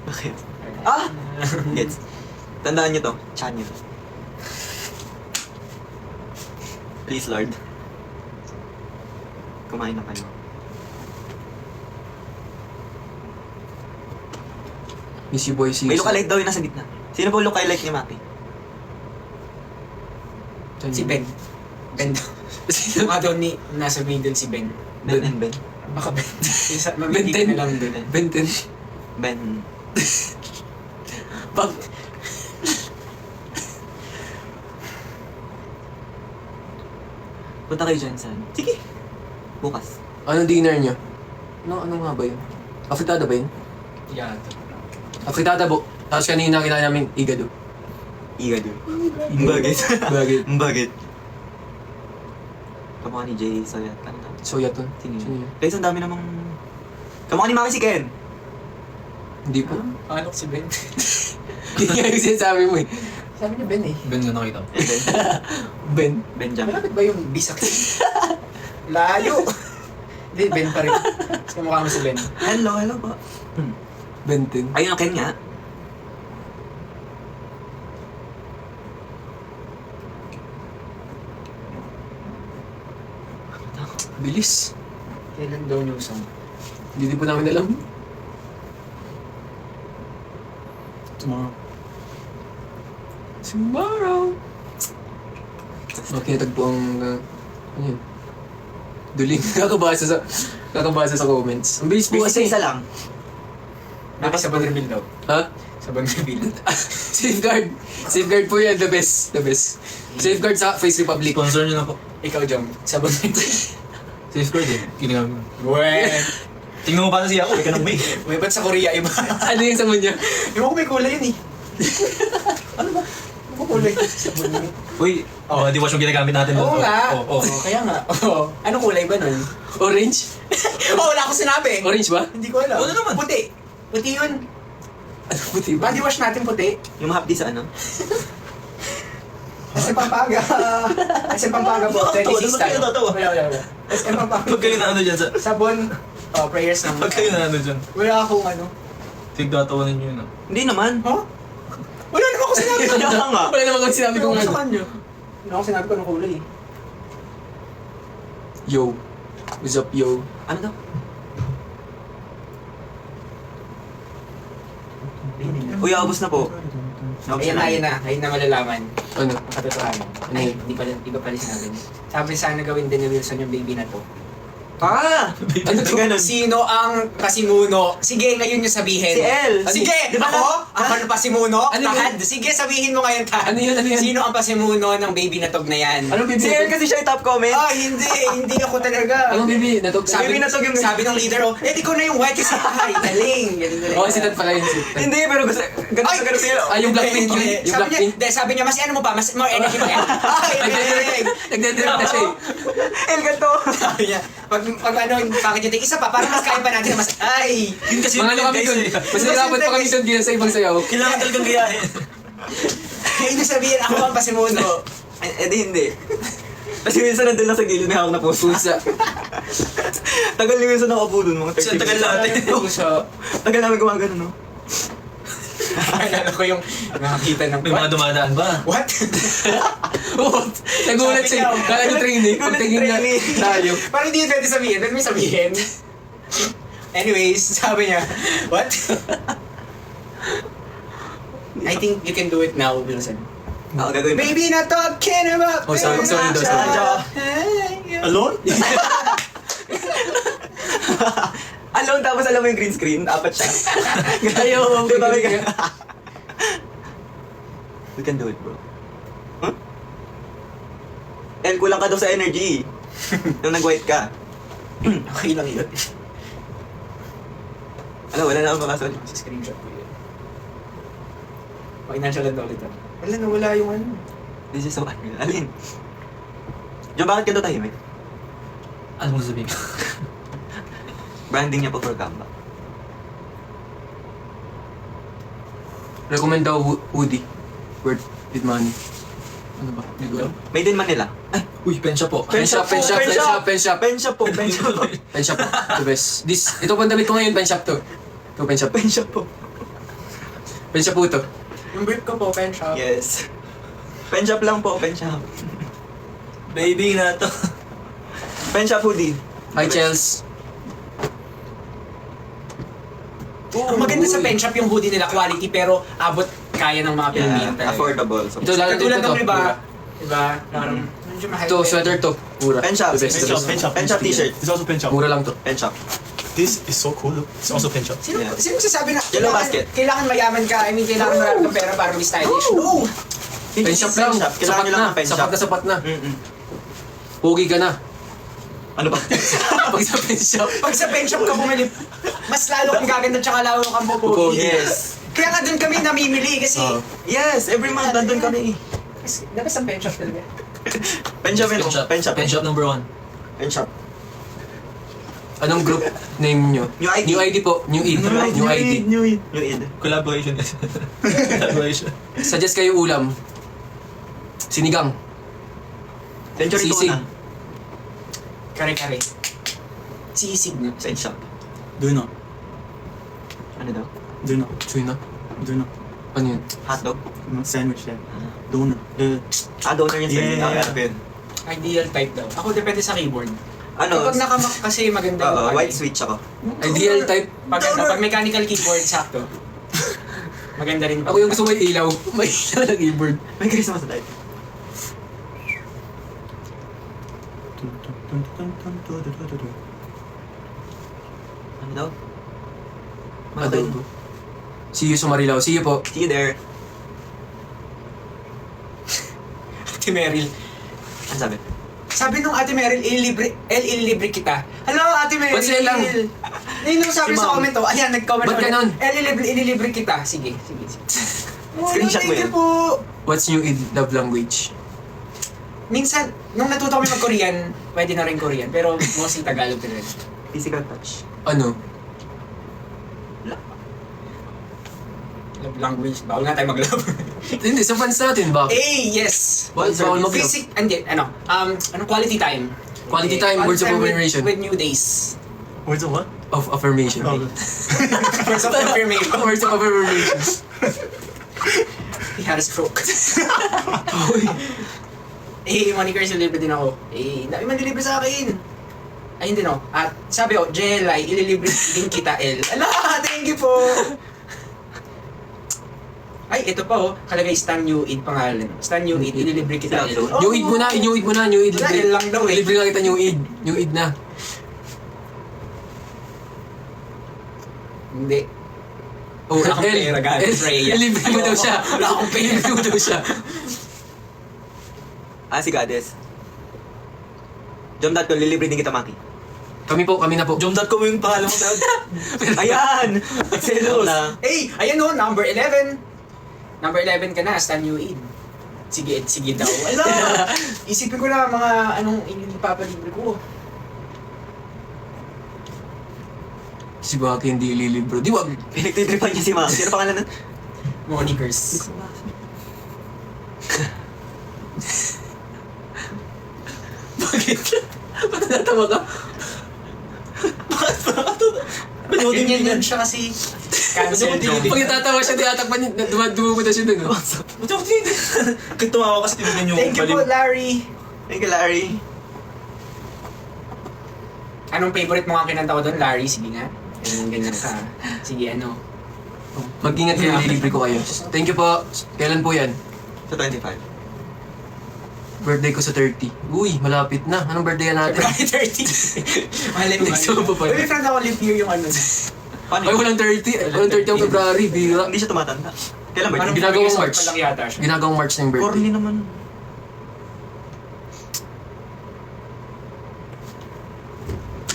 Bakit? Ah! Gets. Tandaan nyo to. Chanyo. Please, Lord. Kumain na kayo. Miss you, boy. See you. May lookalike daw yung nasa gitna. Sino po lookalike ni Maki? Si Ben. Ben daw. Mukha daw ni nasa middle si Ben. Ben and Ben. Baka Ben. Isa, Ben mamigay ka 10. na lang dun. Benten. Ben. Pag... Punta kayo dyan sa... Sige. Bukas. Anong dinner niyo? Ano nga ba yun? Afritada ba yun? Yeah. Afritada po. Tapos kanina kinain namin igado. Igado. Bagit. Bagit. Bagit. Kamukha ni Jay Soyat. Ano to? Soya to. Sino Sino yun? yun? Guys, ang dami namang... Kamukha ni Maki si Ken. Hindi po. Ano si Ben? Hindi nga yung sinasabi mo eh. Sabi niya Ben eh. Ben nga nakita. Ben. Benjamin. Malapit ba yung bisak? Layo! Hindi, Ben pa rin. Mas kamukha mo si Ben. Hello po. Ben 10. Ayun ang Ken nga. Bilis. Kailan daw yung song? Hindi din po namin alam. Tomorrow. Tomorrow. Okay, tagpo ang... ano yun? Duling. Kakabasa sa comments. Ang bilis po kasi. Isa lang. Sabon reveal daw. Ha? Sabon reveal. Safeguard. Safeguard po yan. The best. The best. Safeguard sa Face Republic. Sponsor nyo na po. Ikaw, Jom. Sabon reveal. Safeguard eh. Ginagamit mo. Weh! Tingnan mo pa siya ako. Ikaw nang may. Weh, ba't sa Korea iba? Ano yung sabon niya? Ewan ko may kulay yun eh. Ano ba? Ano ba kulay? Sabon reveal. Uy, di wash yung ginagamit natin doon. Oo nga. Oo. Kaya nga. Oo. Anong kulay ba nun? Orange? Wala akong sinabi. Orange ba? Hindi ko alam. Ano naman? Puti. Puti yun. Ano puti ba? Body wash natin puti. Yung mahapdi sa ano? Kasi Pampanga. Kasi Pampanga po. 26 tayo. Tatawa. Wala. SM Pampanga. Pag kayo na ano dyan sa... Sabon. Prayers ng... Pag kayo na ano dyan. Wala akong ano. Tigtatawanan nyo yun ah. Hindi naman. Huh? Wala naman ako sinabi. Kaya nga. Wala naman kung sinabi kong Wala ano. sa kanya. Wala ako sinabi ko anong kulay eh. Yo. What's up, yo? Ano daw? Uy, abos na po. Ayun na malalaman. Ano? Ang katotohanan. Ano Ay, yun? iba pala sinabi niya. Sabi sana gawin din ni Wilson yung baby na to. Ah! Ano to? Ganun. Sino ang pasimuno? Sige, ngayon yung sabihin. Si El. Sige, Di ba ako? na- Ang pasimuno? Ano yun? Tahad. Sige, sabihin mo ngayon, Tahad. Ano yun? Ano yun? Sino ang pasimuno ng baby na tog na yan? Anong Si bibi? El kasi siya yung top comment. Ah, hindi ako talaga. Anong bibi? Natog Baby na tog yung- sabi ng leader, ikaw na yung white kasi ay, galing. Oh, si Tad pala yun. Si Tad. Hindi, pero gusto, ganun sila. Ah, yung Blackpink yun. Yung Sabi niya, Blackpink. sabi niya, mas ano mo pa, mas more energy mo yan. Ay, galing. Nagdedirect na siya eh. El, ganito. Sabi niya, pag ano, bakit yung isa pa, para mas kaya pa natin, mas, ay. Yun kasi Mga ano kami dun. Mas narapat pa kami dun kaya sa ibang sayaw. Kailangan talagang gayahin. Kaya ibig sabihin, ako ang pasimuno. Eh di hindi. Kasi minsan nandun lang sa gilid, may hawak na puso. Pusa. Tagal ni minsan nakaupo dun, mga 30 Sa tagal natin. Puso. Tagal namin gumagano, no? Alala ko yung nakakita ng May mga dumadaan ba? What? Oo. Nagulat Sabi siya. niya, Kala niyo training. Nagulat Pagtingin na training. tayo. Parang hindi yun pwede sabihin. Pwede mo sabihin. Anyways, sabi niya, what? I think you can do it now, Wilson. Oo, gagawin mo. Baby, not talking about Oh, sorry daw, sorry. Alone? Alone, tapos alam mo yung green screen, apat siya. Ayaw. Di ba, may We can do it, bro. Huh? El, kulang ka daw sa energy. Nung nag-white ka. Okay lang yun. Ano, wala na akong makasal. Sa screenshot ko yun. Financial na ulit. Wala na, wala yung ano. This is so unreal. Alin? Diyan, bakit ka daw tahimik? Ano mo sabihin? Branding niya po for comeback. Recommend daw hoodie. Worth with money. Ano ba? Hindi ko alam. Made in Manila. Ay, Uy, pen shop po. Pen shop, pen shop, pen shop, pen shop. pen shop po, pen shop po. Pen shop. The best. Ito pang damit ko ngayon, pen shop to. Ito, pen shop. Pen shop po. Pen shop po to. Yung brief ko po, pen shop. Yes. Pen shop lang po, pen shop. Baby na to. Pen shop hoodie. Hi, Chels. Ang maganda sa pen shop yung hoodie nila, quality, pero abot kaya ng mga Pilipino. Yeah, affordable. So, Ito, lalo Katulad dito ng to. iba, diba? Parang, medyo mahal. Ito, sweater to. Mura. Pen shop. The best, the best. Pen shop t-shirt. It's also pen shop. Mura lang to. Pen shop. This is so cool. It's also pen shop. Sino, Yeah. sino sasabi na, Yellow basket. kailangan mayaman ka, I mean, kailangan marami kang pera para mag-stylish. No! Pen shop lang. Kailangan Sapat nyo lang na. ng pen shop. Sapat na, sapat na. Mm-mm. Pogi ka na. Ano ba? Pag sa pen shop. Pag sa pen shop ka bumili, mas lalo kang gaganda tsaka lalo kang pupugi. Yes. Kaya nga doon kami namimili kasi, Yes, every month nandun kami. dapat sa pen shop talaga. Pen shop yun. Pen shop. Pen shop. Pen shop number 1. Pen shop. Anong group name nyo? New ID. New ID po. New ID. New ID. New Eid. New id. Collaboration kasi. Collaboration. Suggest kayo ulam. Sinigang. Century Sisig. tuna. Kare-kare. Sisig na. Side shop. Duno. Ano daw? Duno. Sino? Duno. Ano yun? Hotdog? Sandwich yan. Dono. Donor yung Yeah. side. Okay, yun. Ideal type daw. Ako depende sa keyboard. Ano? Kapag nakamak kasi maganda yung White switch ako. Ideal type. Pag mechanical keyboard, sakto. Maganda rin. Ako yung gusto may ilaw. May ilaw na keyboard. May Christmas light. Ano daw? Adobo. See you sa Marilao. See you po. See you there. Ate Meryl. Ano sabi? Sabi nung Ate Meryl, ililibre kita. Hello, Ate Meryl! Ba't sila lang? Yun yung sabi Si sa Ma'am. comment, oh. Ayan, nag-comment Ba't ulit. ganon? Ililibre kita. Sige. Screenshot mo Thank you yan. po. What's new in love language? Minsan, nung natuto kami mag-Korean, pwede na rin Korean. Pero mostly Tagalog din. Physical touch. Ano? Love language. Bawal nga tayo mag-love. Hindi, sa fans natin. Bakit? yes! Bawal mag-love. Anong quality time? Quality time, words of affirmation. With new days. Words of what? Of affirmation. Oh. Words of affirmation. Words of affirmation. He had a stroke. Monikers, ililibre din ako. Dami man dilibre sa akin. Ay, hindi no. At sabi ko, Jelay, ililibre din kita, L. Ala, thank you po. Ay, ito pa oh. Kalagay Stan New Eid pangalan. Stan New Eid, ililibre kita, L. New Eid mo na, New Eid mo na, New Eid. Wala, L lang daw eh. Libre lang kita New Eid. New Eid na. Hindi. Oh, Wala akong pera, guys. Freya. Libre mo daw siya. Wala akong pera. Libre mo daw siya. Si Goddess. Jom.com, lilibre din kita, Maki. Kami na po. Jom.com yung pangalan mo sa... Ayan! Selos! Ayan oh, number 11. Number 11 ka na, Stan New Eid. Sige daw. Ala! Isipin ko na mga anong ipapalibre ko. Si Baki hindi ililibro. Di wag. Pinagtitripan niya si Maki. Sino pangalan nun? Monikers. Bakit? Ba't natawa ka? Ganyan yun siya kasi cancel joke. Pag natatawa siya, tinatakpan niya. Dumumunta siya dun. Oh. Kaya tumawa kasi tinignan yung Thank you po, Larry. Thank you, Larry. Anong favorite mo nga kinanta ko doon, Larry? Sige nga. Ganyan ka. Sige, ano. Mag-ingat kayo, ililibre ko kayo. Thank you po. Kailan po yan? Sa 25. Birthday ko sa 30. Uy, malapit na. Anong birthday natin? February 30. Malay mo. Next month pa pala. May friend ako live year yung ano. Paano Ay, yun? walang 30. Walang 30 ang February. Bira. Hindi siya tumatanda. Kailan ba Parang yun? Ginagawang February March. pa lang yata siya. Ginagawang March na yung birthday. Corny naman.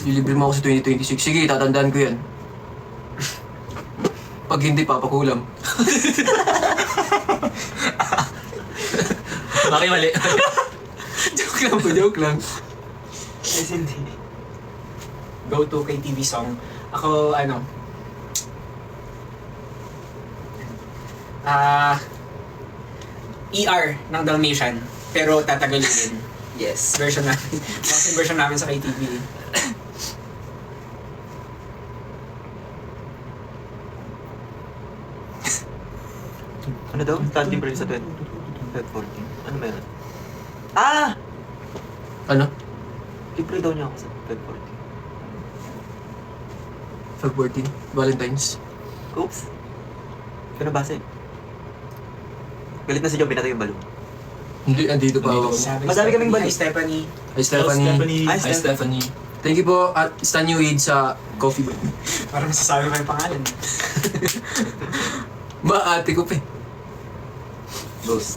Lilibre mo ako sa 2026. Sige, tatandaan ko yan. Pag hindi, papakulam. Maki mali. Joke lang po, joke lang. Yes, hindi. Go to KTV song. Ako, ano. ER ng Dalmatian. Pero tatagalin din. Yes, version namin. Boxing version namin sa KTV. Ano daw? Starting price sa 12. 12.14. Ano meron? Ah! Ano? Libre daw niya ako sa 12.14. Feb 14? Valentine's? Oops. Kaya nabasa eh. Galit na si John, pinatay yung balon. Hindi, andito pa ako. Madami kaming balik. Hi, Stephanie. Hi, Stephanie. Hi, Hi, Stephanie. Thank you po at Stan New Eid sa coffee break. Parang masasabi ko yung pangalan. Ate ko pa eh. Ghost.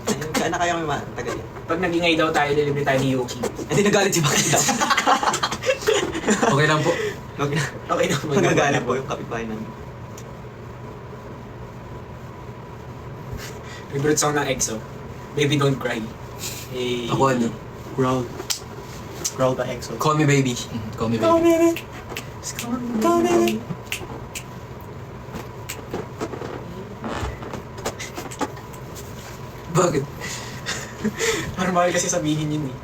Ayun, kaya na kaya kami matagal yan. Pag nagingay daw tayo, lilibre tayo ni Yuki. Hindi nagalit si Maki daw. Okay lang po. Okay na. Magagalit po yung kapitbahay namin. Favorite song ng EXO. Baby Don't Cry. Eh, Ako ano? Growl. Growl by EXO. Call Me Baby. Call me baby. Bakit? Normal kasi sabihin yun eh.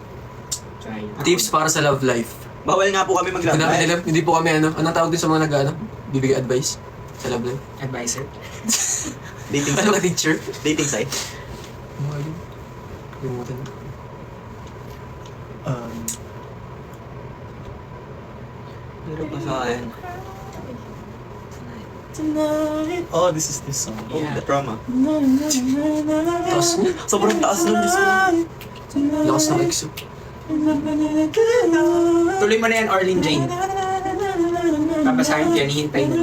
Try. Tips para sa love life. Bawal nga po kami mag-love Hindi namin life. alam, hindi po kami ano. Anong tawag din sa mga nag-ano? Bibigay advice sa love life. Advisor. Dating Ano ka site. teacher? Dating site. Ano ka yun? Kalimutan. Meron pa sa akin. Oh, this is this song. Oh, the trauma. Taas niya. Sobrang taas nun, Diyos ko. Lakas ng EXO. Tuloy mo na yan, Orlin Jane. Papasahin ko yan, hihintay mo.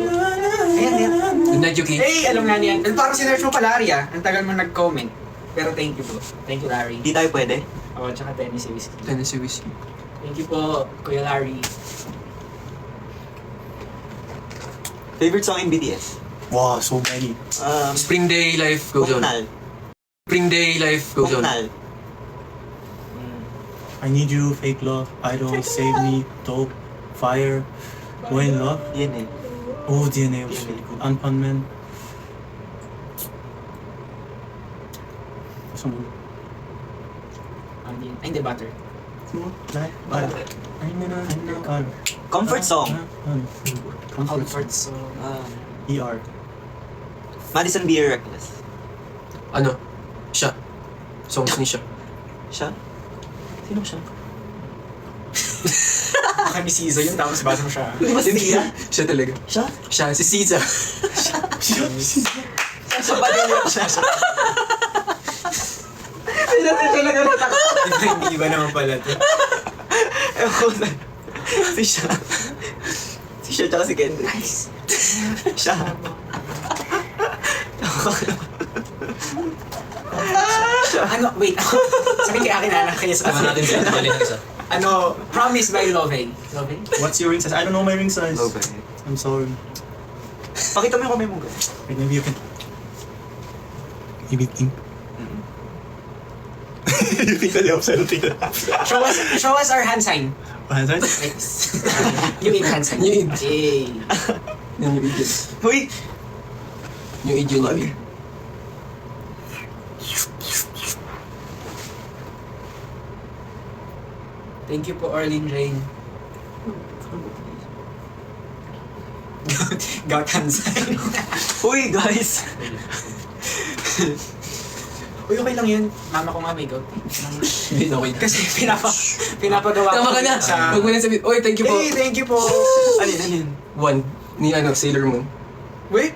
Ayan, ayan. Good night, Yuki. Hey, alam nga niyan. Parang sinerch mo pa, Larry ah. Ang tagal mo nag-comment. Pero thank you po. Thank you, Larry. Hindi tayo pwede. Oh, tsaka Tennessee Whiskey. Tennessee Whiskey. Thank you po, Kuya Larry. Favorite song in BTS? Wow, so many. Spring Day Life goes on. Poknal. Spring Day Life goes on. Poknal. I Need You, Fake Love, Idol, Save Me, Dope, Fire, When Love. Yan eh. Oh, DNA was really good. Unpunman. Some Ay, hindi, butter. Comfort song. Comfort So, ER. Madison Beer Reckless. Ano? Siya. Songs ni siya. Siya? Sino siya? baka ni Sizo yun, tapos basa mo siya. Di ba si Mia? Siya talaga. Siya? Siya, si Siza. Siya pa rin yun siya. Pinatin talaga natakot. Hindi iba naman pala to. Ewan ko na. Si siya. Si siya tsaka si Kendrick. Siya. Ano, wait. Sabi kay akin na kaya sa Tama natin siya. Bali ng isa. Ano, Promise by Lovey. Lovey? What's your ring size? I don't know my ring size. Okay. I'm sorry. Pakita mo yung kamay mo, guys. Wait, maybe you can. Maybe ink. You think that you're upset? Show us our hand sign. Hand size? Wait. You eat hand sign. You eat. Yay. Yung id yun. Uy! Yung id yun yung id. Thank you po, Orlin Jane. Gout hand sign. Uy, guys! Uy, okay lang yun. Mama ko nga may gout. Hindi na okay. Kasi pinapagawa ko Tama ka na. sa... Huwag mo na sabihin. Oy, thank you po. Hey, thank you po. Alin, alin? One. Ni ano, Sailor Moon. Wait.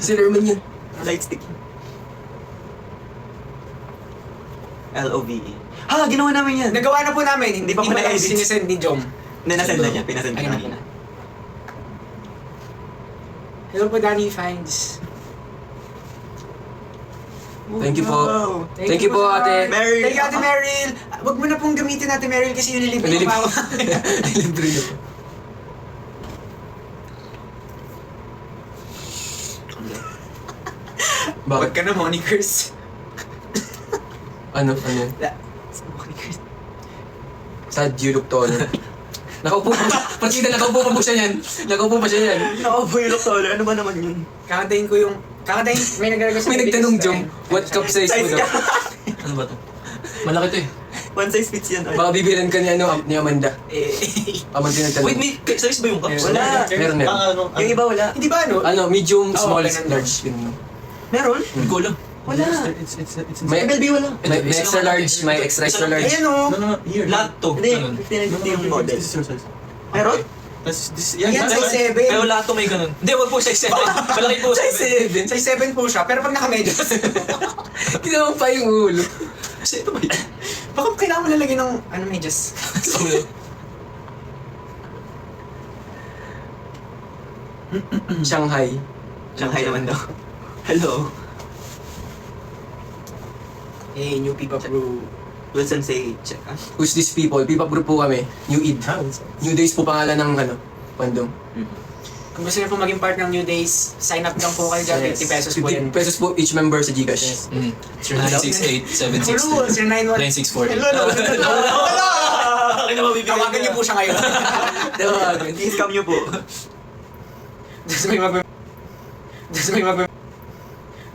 Sailor Moon yun. Light stick. LOVE. Ha! Ginawa namin yan! Nagawa na po namin. Hindi pa po lang na-edit. sinisend ni Jom. Hindi, nasend na niya. Pinasend Ayun niya na. kanina. Hello po, Danny Finds. Thank you po. Wow. Thank you po, ate. Mary. Thank you, Ate Meryl. Wag mo na pong gamitin, Ate Meryl, kasi yun nilibre ko pa ako. Libre na po. Bakit? Wag ka na, monikers. Ano? Sad you look taller. Nakaupo pa siya. Pagkita, nakaupo pa po siya yan. Nakaupo pa siya yan. Nakaupo yung Loctolo. Ano ba naman yun? Kakatayin ko yung... Kakatayin, may nagrequest May nagtanong, Jom, what cup size mo Size daw? ka. Ano ba to? Malaki to eh. One size fits yan. Baka bibilan ka ni, ano, ni Amanda. Amanda nagtanong. Wait, may size ba yung cups? Wala. Meron. Yung iba wala. Hindi ba ano? Ano, medium, Oo, small, ganun. large. Ganun. Meron? Hindi ko alam. Wala. It's May, MLB wala. may extra large, may extra large. Ayan o. No, here. Lahat to. Hindi. Ganun. 15 yung model. This is your size. Meron? This, Ayan, size 7. Pero lahat to may ganun. Hindi, wag po size 7. Malaki po size 7. Size 7 po siya, pero pag nakamedyas. Ginawa pa yung ulo. Kasi ito ba yun? Baka kailangan mo lalagyan ng ano, medyas. Shanghai. Shanghai naman daw. Hello. Hey, new Pipa Pro. Wilson say, check ah. Who's these people? P-pop group po kami. New Id. New Days po pangalan ng ano, fandom. Kung gusto niyo po maging part ng New Days, sign up lang po kayo dyan. 50 pesos po 50 yan. pesos po each member sa Gcash. Yes. 968-760. 0991. 9640. Hello! Akin na mabibigay Tawagan niyo po siya ngayon. I-scam nyo po.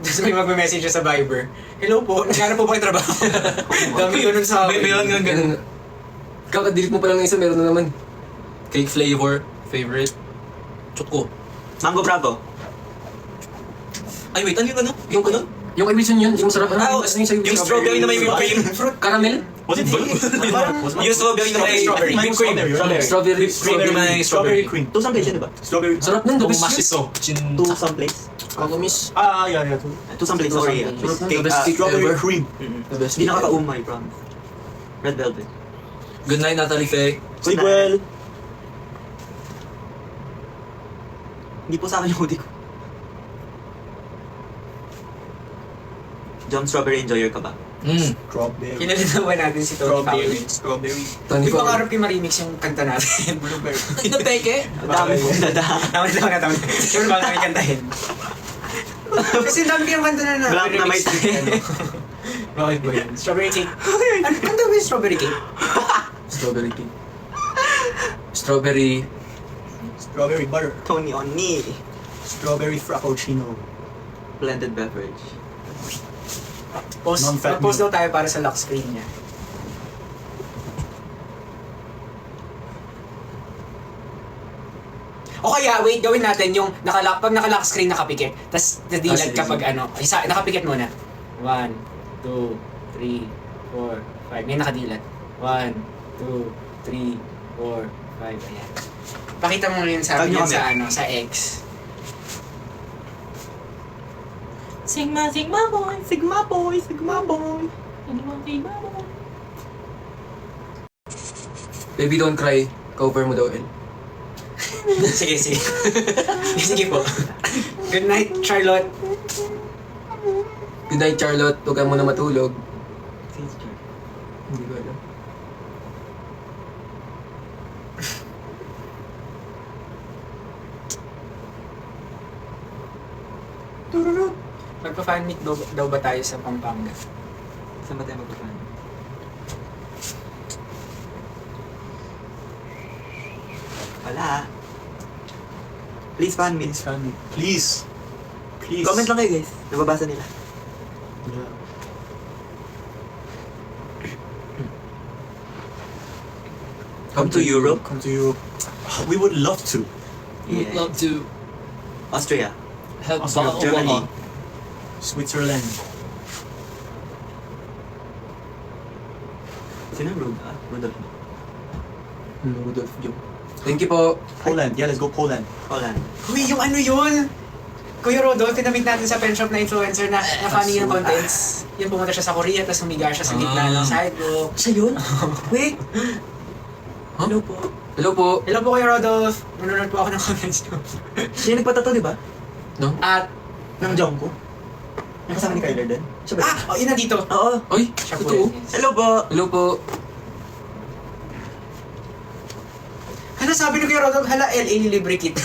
Tapos may magme-message siya sa Viber. Hello po, naghanap po ba kayo trabaho? Dami ganun sa akin. Meron nga ganun. Kaka-delete mo pa lang ng isa, meron na naman. Cake flavor, favorite. Choco. Mango Bravo. Ay wait, ano yung ano? Yung ano? Yung edition yun, yung masarap. Ah, Ano yung sa'yo? yung strawberry na may whipped cream. Caramel? Was it balloon? Yung strawberry na may Strawberry. whipped cream. Strawberry. Strawberry na may strawberry. cream. To some place yun, diba? Strawberry. Sarap nun, the Kung best mas yun. ito. To some place. Kakamis. Yeah. To some place, sorry. Sarap nun, the Cake, best cake Strawberry ever. cream. The best Hindi cake ever. nakakaumay, promise. Red velvet. Good night, Natalie Faye. Sigwell. Hindi po sa akin yung hoodie ko. Jam Strawberry Enjoyer ka ba? Strawberry. Kinalinawan natin si Tony Strawberry. Fowler. Strawberry. Tony Hindi pa Fowler. karap yung ma-remix yung kanta natin. Blueberry. Ito peke. Dami kong dada. Tama. Sure ba kami kantahin? Kasi dami yung kanta na Black na may Bakit ba yun? Strawberry cake. Ano kanta ba yung strawberry cake? Strawberry cake. Strawberry. Strawberry butter. Tony on me. Strawberry frappuccino. Blended beverage. Non-fat Post milk. daw tayo para sa lock screen niya. O kaya, wait, gawin natin yung pag naka-lock screen nakapikit, tapos nadilat sige, kapag sige. ano, isa, nakapikit muna. 1, 2, 3, 4, 5. Ngayon nakadilat. 1, 2, 3, 4, 5. Ayan. Pakita mo yun sa akin Tag nyo yan kami. sa ano, sa X. Sigma, Sigma boy. Sigma boy, Sigma boy. Sigma boy. Baby don't cry. Cover mo daw, El. Sige. Sige po. Good night, Charlotte. Good night, Charlotte. Huwag ka muna matulog. Sister. Hindi ko alam. Magpa-fan meet daw ba tayo sa Pampanga? Saan ba tayo magpapan? Wala. Please fan me. Please, family. Please. Please. Comment lang kayo guys. Nababasa nila. Yeah. Come to Europe. Come to Europe. We would love to. Would love to Austria. help Austria, baka Germany. Obama. Switzerland. Sino yung Rudolph? Rudolph Joe. Thank you po. Poland. Yeah, let's go Poland. Holland. Uy, yung ano yun? Kuya Rodolph, pinamit natin sa pen shop na influencer na funny yung contents. Yun, pumunta siya sa Korea, tapos humiga siya sa gitna ng sidewalk. Siya yun? Wait. Huh? Hello po. Hello po. Hello po Kuya Rodolph. Nanonood po ako ng comments niyo. Siya yung nagpatato, di ba? No? At, Nang Jungkook. Yung kasama ni Kyler din. Siya ba? yun na dito. Oo. Ay, Siya po totoo. yun. Hello po. Hello po. Hala, sabi ni Kuya Rodolph, hala, LA libre kit.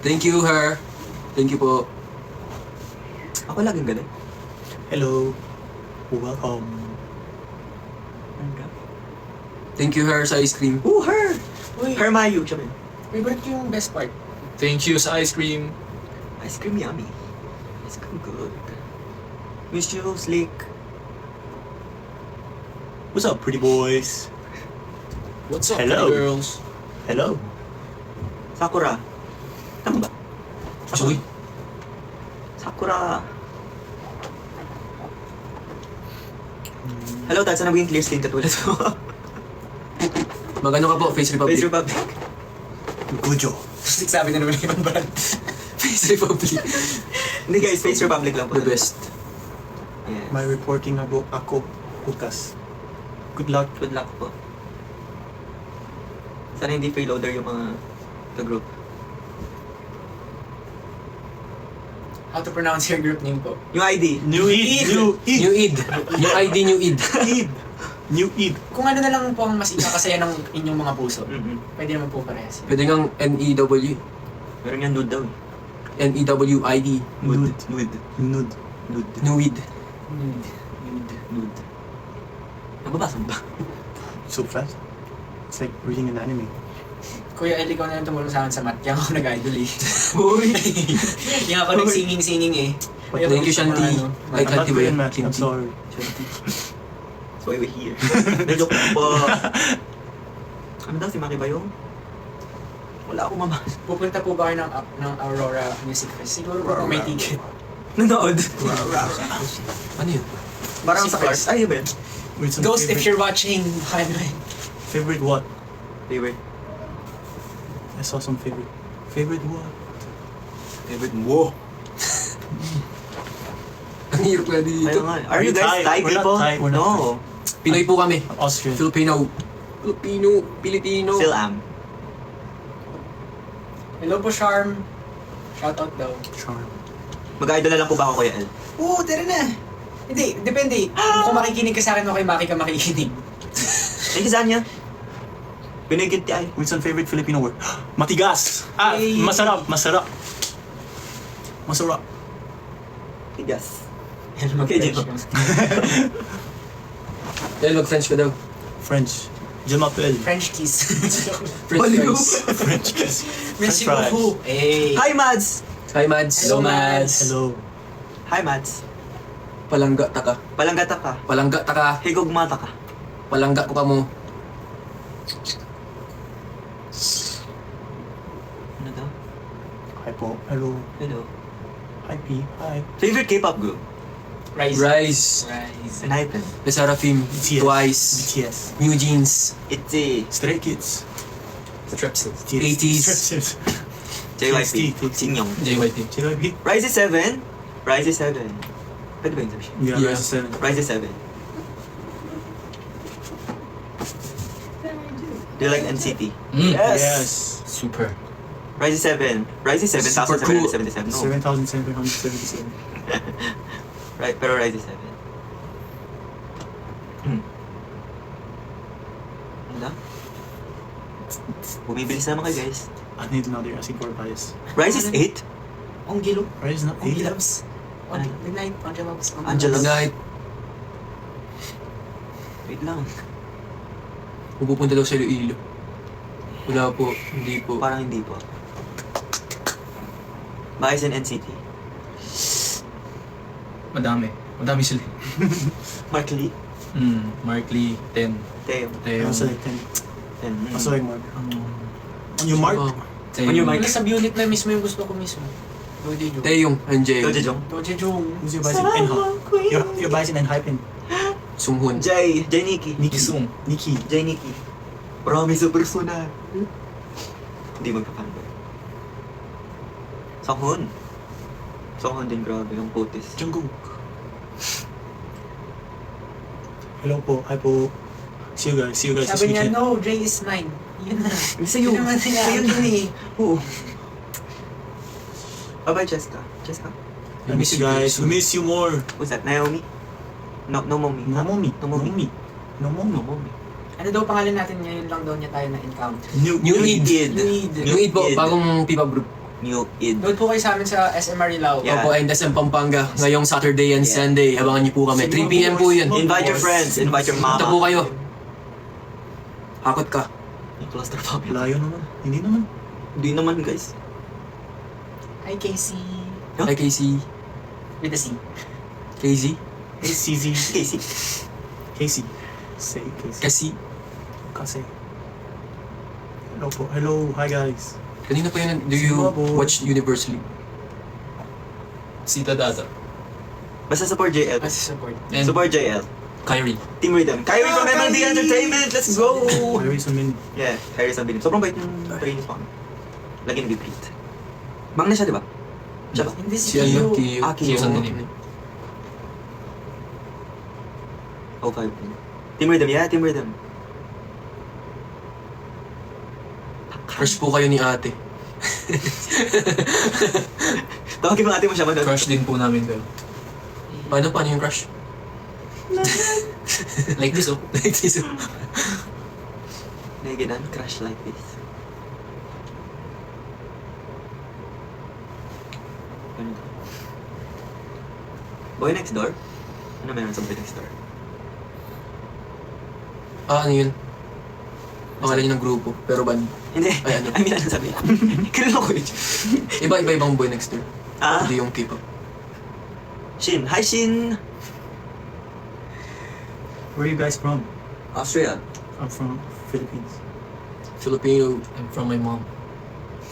Thank you, her. Thank you po. Ako laging ganun. Hello. Welcome. Thank you, her, sa ice cream. Ooh, her! Uy, Her Mayu. Siya ba yun? favorite ko yung best part. Thank you sa ice cream. Ice cream yummy. Ice cream good. Miss you, Slick. What's up, pretty boys? What's up, Hello. pretty girls? Hello. Sakura. Tama ba? Sorry. Sakura. Hello, Tad. Saan naging clear skin katulad mo? Magano ka po, Face Republic. Face Republic. Gujo. Sabi na naman yung ibang brand. Face Republic. Hindi guys, Face Republic lang po. The best. Yes. May reporting ako bukas. Good luck. Good luck po. Sana hindi freeloader yung mga ka-group. How to pronounce your group name po? Yung ID. New Eid. New Eid. New Eid. New ID, New Eid. Eid. New Id. Kung ano na lang po ang mas ikakasaya ng inyong mga puso, Mm-mm. pwede naman po parehas. Pwede kang N-E-W. Meron nga nude daw eh. N-E-W-I-D. Nude. Nude. Nude. Nude. Nude. Nude. Nude. Nude. Nababasa mo ba? So fast. It's like reading an anime. Kuya El, ikaw na lang tumulong sa akin sa math. Kaya ako nag-idol eh. Uy! Kaya ako nag-singing-singing eh. Kuya, Thank you, Shanti. ano, Ay, I'm not Kanti ba good yun? in math. I'm Kinti. sorry. So why we're here? Medyo po. Ano daw si Maki ba yun? Wala akong mama. Pupunta po ba kayo ng Aurora Music Fest? Siguro po kung may ticket. Nanood. Ano yun? Parang sa cars. Ay, ba yun? Wait, some Ghost, if favorite- you're watching, hi man. Favorite what? Favorite. I saw some favorite. Favorite what? Favorite mo. Ang hirap na dito. Ayun nga. Are you guys Thai We're not people? Thai, we're not No. Pinoy po kami. Austrian. Filipino. Filipino. Still am. Hello po, Charm. Shoutout daw. Charm. Mag-idol na lang po ba ako, Kuya El? Oo, tara na. Hindi, depende. Kung makikinig ka sa akin o kay Maki ka makikinig. Ay, saan niya? Pinigit ay. What's your favorite Filipino word? Matigas! Ah, Hey. masarap, masarap. Masarap. Tigas. Okay, Dahil mag-French ka daw. French. Je m'appelle. French kiss. French Baliw. fries. French kiss. Merci French fries. beaucoup. Hey. Hi, Mads! Hi, Mads. Hello, Mads. Hello. Hi, Mads. Palangga ta ka. Palanggata ka. Palangga ta ka. Higugmata ka. Palangga ko ka mo. Ano daw? Hi po. Hello. Hello. Hi P. Hi. Favorite K-pop group? Rise. Rise. Rise. And Hypen. The Seraphim. BTS. Twice. BTS. New Jeans. Itzy. Stray Kids. Strepsils. BTS. 80s. Strepsils. JYP. TXT. Singyong. JYP. JYP. Rise is 7. Rise is 7. Pwede ba yung sabi siya? Yeah, Yeah. Rise 7. Rise is 7. Do you like NCT? Yes. Super. Rise is 7. Rise is Super cool. 7,777. No. 7,777. Right, pero Rise is 7. Ano daw? Bumibilis naman kayo, guys. I need another asking for advice. Rise is 8? Ang gilo. Rise is not Ang 8. gilabs. Good night, Angelabs. Angela. Good night. Wait lang. Pupunta daw sa Iloilo. Wala po. Hindi po. Parang hindi po. Baka is an NCT. Madami. Madami sila. Mark Lee. Mark Lee, 10. Teo. Teo. Also like 10. And, Also like Mark. On your mark. Oh. Teo. On your mic. Wala sub-unit na mismo yung gusto ko mismo. Dojejo. Taeyong. Anjay. Dojejong. Dojejong. Who's your bias in Enha? Your bias in Enhypen. Sunghun. Jay. Jay Nikki. Nikki. Isung. Nikki. Jay Nikki. Promise sa persona. Hindi magpapanggol. Songhun. Songhun din, grabe. Ang putis. Jungkook. Hello po. Hi po. See you guys. See you guys this Sabi niya, weekend. no, Dre is mine. Yun na. Sa'yo. Yun naman nila. Sa'yo Yun eh. Oo. Bye-bye, Cheska. Cheska? I miss you guys. We miss you more. Who's that? Naomi? No mommy. No mommy. No mommy. No No mommy. mommy. Ano daw pangalan natin ngayon lang daw niya tayo na-encounter? New Id. New Id. Yung Id po. Bagong pipa group. New Id. Doon po kayo sa amin sa SMR Ilao. Yeah. Opo, and SM Pampanga. Ngayong Saturday and Yeah. Sunday. Abangan niyo po kami. 3 p.m. po yun. Invite your friends. Invite your mama. Punta po kayo. Hakot ka. Yung claustrophobia. Layo naman. Hindi naman. Hindi naman, guys. Hi, Casey. Huh? Hi, Casey. With a C. Casey. Hey, CZ. Casey. Casey. Say Casey. Kasi. Kasi. Hello po. Hello. Hi guys. Kanina pa yun. Do you Sumabog. watch Universally? Sita Dada. Basta support JL. As support. And Support JL. Kyrie. Team Rhythm. Kyrie from MLB Kyrie! Entertainment. Let's go! Very soon. Yeah, Kyrie sa bilim. Sobrang bait ng training pa. Lagi nag-greet. Bang na siya, di ba? Siya ba? Hindi Si si ano? Kiyo. Kiyo. Ah, Kiyo. Kiyo Sandilim. Oh, 5. Team Rhythm, yeah, Team Rhythm. Crush po kayo ni ate. Tawagin mo ate mo siya, Manod. Crush din po namin kayo. Paano yung crush? Like this, oh. Like this. Naginan, crush like this. Ano? Boy next door? Ano meron sa boy next door? Ano yun? Pangalan yun ng grupo, pero band. Hindi. Ay, ano? I mean, ano sabi? Kilala ko yun. Iba-ibang boy next door. Ah, Hindi yung K-pop. Shin. Hi, Shin! Where are you guys from? Austria. I'm from Philippines. Filipino. I'm from my mom.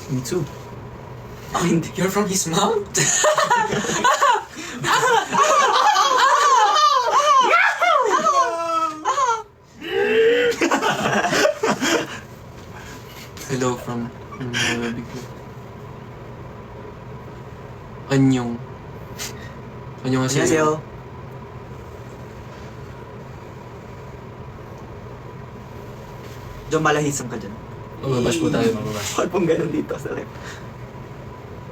Me too. Oh, hindi. You're from his mom? Hello from Anyong. Annyeonghaseyo. Annyeonghaseyo. Diyan malahisang ka dyan. Mababash po tayo, mababash. Huwag pong ganun dito sa life.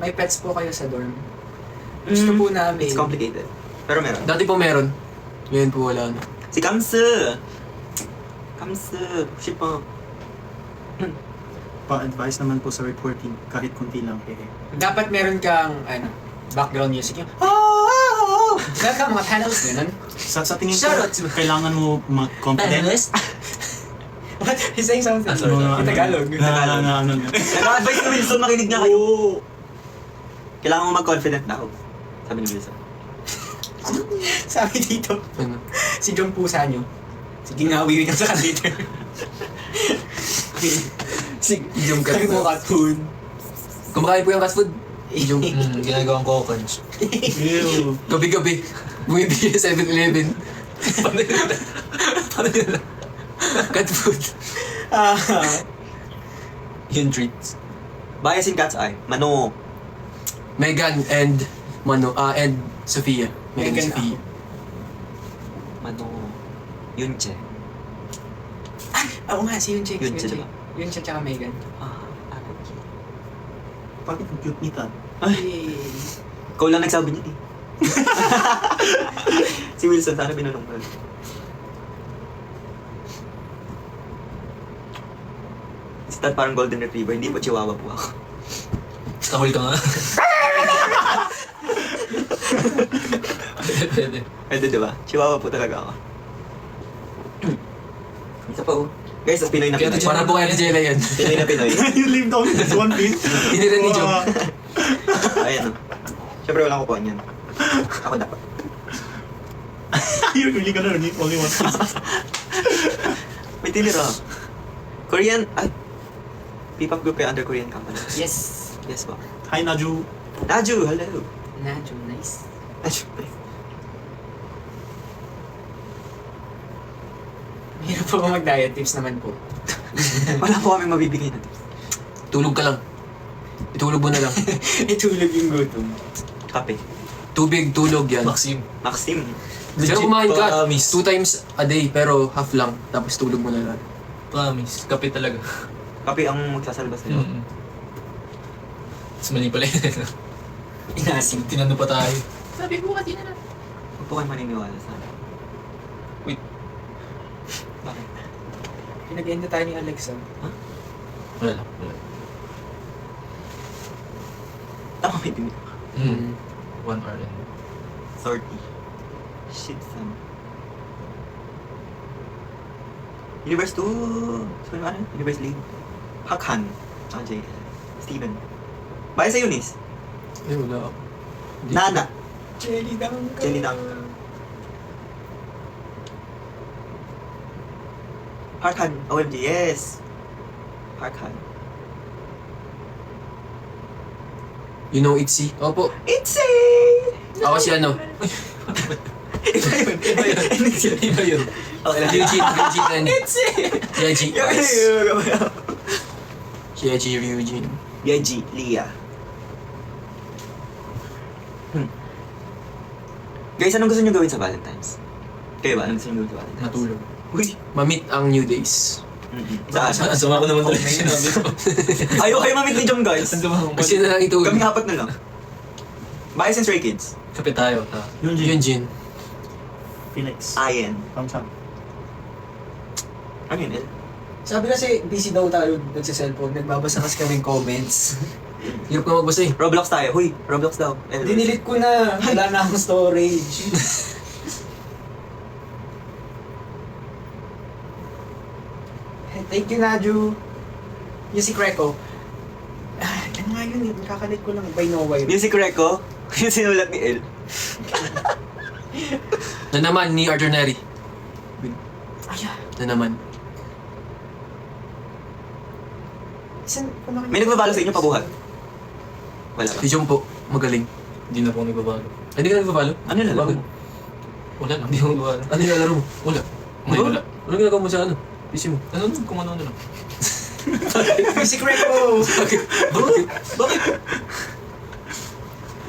May pets po kayo sa dorm. Gusto po namin. It's complicated. Pero meron. Dati po meron. Ngayon po wala na. Si Kamsu! Kamsu! Shipa. Pa-advise naman po sa reporting, kahit kunti lang. Dapat meron kang, background music yung, meron kang mga panels, ganun. Sa tingin ko, Shoutout to- kailangan mo mag-confident. What? He's saying something. Sorry. In Tagalog. Ano. Nag-advise ni Wilson, makinig nga kayo. Kailangan mo mag-confident daw. Sabi ni Wilson. Sabi dito, Ano? si John Pusa nyo. Sige nga, uwi nyo sa later. Yung cat Sabi mo, food. cat food. Kumakain po yung cat food. Yung Ginagawang kokons. Ew. gabi-gabi. Bumibili sa 7-Eleven. Paano yun? Cat food. Yung treats. Bias in Cat's Eye. Mano. Megan and and Sophia. Megan Megan and Sophia. Mano. Yunche. Oo nga, si Yunche. Yunche, diba? Yunche tsaka Megan. Bakit ang cute nita? Ikaw lang nagsabi niya eh. Si Wilson, sana binanong mo. Si Tad parang golden retriever, hindi po chihuahua po ako. Kahol ka nga. Pwede. Pwede diba? Chihuahua po talaga ako. Isa pa oh. Guys, sa Pinoy na Kaya Pinoy. Para po kayo Jela yun. Pinoy na Pinoy. You lived on this one piece? Tinira ni Job. Ayan oh. Siyempre walang kukuha niyan. Ako dapat. You're really gonna need only one piece. May tinira. Korean, P-pop group kayo under Korean company. Yes. Yes ba? Hi, Naju. Naju, hello. Nacho, nice. Naju. Hirap po ba mag-diet tips naman po? Wala po kami mabibigay na tips. Tulog ka lang. Itulog mo na lang. Itulog yung gutom. Kape. Tubig, tulog yan. Maxim. Maxim. Pero kumain ka Promise. 2 times a day pero half lang. Tapos tulog mo na lang. Promise. Kape talaga. Kape ang magsasalba sa'yo. Mm-mm. Mas mali pala yun. Inasim. Tinano pa tayo. Sabi ko kanina na. Huwag po kayo maniniwala sa akin. Wait. Bakit? Pinag-end na tayo ni Alexa. Wala lang. Wala. Tama may tinig. Mm. 1 hour and 30. Shit, son. Universe 2. Sabi ano? Universe League. Hakhan. Tsaka JL. Steven. Bayan sa Eunice. Wala ako. Hindi. Nana. Jelly Dunk. Jelly Dunk. Harkan. OMG, yes. Harkan. You know Itzy? Opo. It's a... Ako si ano? Iba yun. Iba yun. Iba yun. Okay lang. Eugene and... It's a... Yeji. Yung... Yeji Eugene. Yeji, Lia. Guys, anong gusto nyo gawin sa Valentine's? Kayo ba? Anong gusto nyo gawin sa Valentine's? Matulog. Uy! Mamit ang new days. Saan? Sama ko naman talaga sinabi ko. Ayaw kayo mamit ni Jom, guys. Kasi na lang itulog. Kami apat na lang. Bias and Stray Kids. Kape tayo. Yunjin. Eugene. Felix. Ayen. Kamsam. Ano yun, El? Sabi kasi, busy daw tayo nagsa-cellphone. Nagbabasa kasi kaming comments. Hirap ka magbasa eh. Roblox tayo. Huy, Roblox daw. El. Dinilit ko na. Wala na akong storage. Thank you, Naju. Yung si Kreko. Ano nga yun eh? Nakakalit ko lang. By Noah yun. Music Reco, yung sinulat ni El. Na naman ni Arthur Neri. Ay, Na naman. May nagbabalo sa inyo pabuhat? Wala ba? Si Jom po, magaling. Hindi na po nagbabago. Hindi ka nagbabalo? Ano yung lalaro mo? Wala lang, hindi ko nagbabago. Ano yung lalaro mo? Wala. Ngayon wala. Ano ginagawa mo sa ano? PC mo? Ano kung ano lang. Yung si Kreko. Bakit? Bakit? Bakit?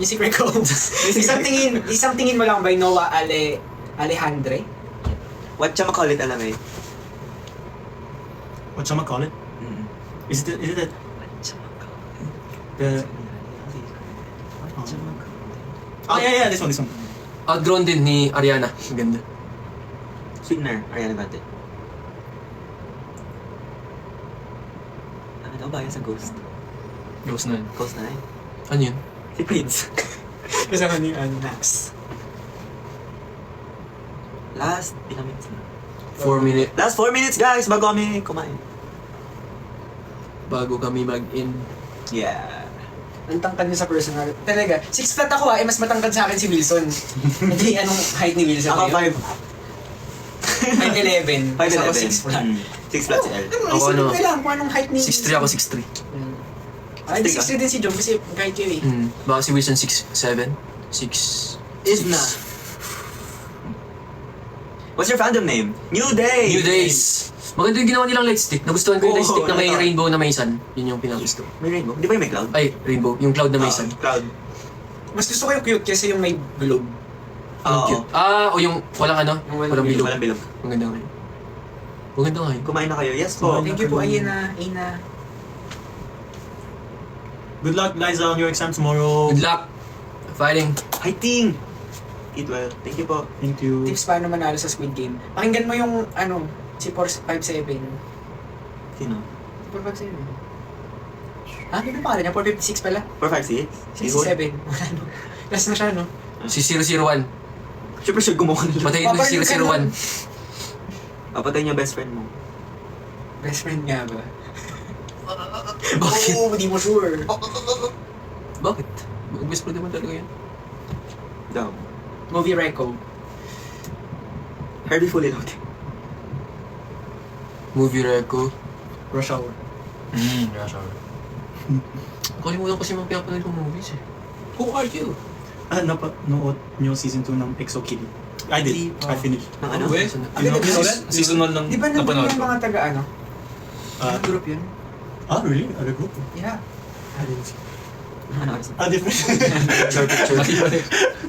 Yung si Kreko. Isang tingin mo lang by Noah Alejandre. Whatchamacallit, alam eh. Whatchamacallit? Mm. Is it that the oh yeah, this one. Outgrown din ni Ariana. Ang ganda. Sweetener, Ariana Grande. Ano daw ba yan sa Ghost? Ghost na yun. Ghost na eh. Ano yun? Si Prince. Kasama ni Nax. Last, ilang minutes na? 4 minutes Last 4 minutes guys, bago kami kumain. bago kami mag-in. Yeah. Ang tangkad niya sa personal. Talaga. 6 flat ako mas matangkad sa akin si Wilson. Hindi, anong height ni Wilson? Ako 5. Height 11. 5'11". Tapos ako 6 flat. 6 flat si El. Ako ano? Isipin ko lang kung anong height ni 6'3 ako, 6'3. Ay, 6'3 din si John kasi kahit yun eh. Baka si Wilson 6'7". 6... Is na. What's your fandom name? New Day! New Days! Maganda yung ginawa nilang light stick. Nagustuhan ko yung light stick na may rainbow na may sun. Yun yung pinakagusto. May rainbow? Di ba yung may cloud? Ay, rainbow. Yung cloud na may sun. Cloud. Mas gusto ko yung cute kasi yung may globe. Ang Oo. cute. O yung walang ano? Yung walang Walang bilog. Walang bilog. Maganda nga yun. Maganda nga yun. Kumain na kayo? Yes po. Thank you po, Ayana. Ayna. Good luck, Liza, on your exam tomorrow. Good luck! Fighting! Fighting! Eat well. Thank you po. Thank you. Tips paano manalo sa Squid Game. Pakinggan mo yung si 457. Sino? 457. Ah, ano pangalan niya? 456 pala. 456? 67. Wala no. Last na siya, no? Si 001. Siyempre siya gumawa nila. Patayin mo si 001. Papatay niya best friend mo. Best friend nga ba? Bakit? Oo, di mo sure. Bakit? Best friend naman talaga yun. Daw. Movie Reco. Herbie fully loaded. Movie reco. Rush Hour. Rush Hour. Kalimutan ko si mga pinapanood kong movies eh. Who are you? Napanood nyo season 2 ng EXO Kitty? I did. I finished. Ng ano? Uwe? You know, Season 1 lang Di ba nandun napanood yung ko. mga taga Uh, group yun? really? Other group? Yeah. I didn't see. Ano? Different. Picture.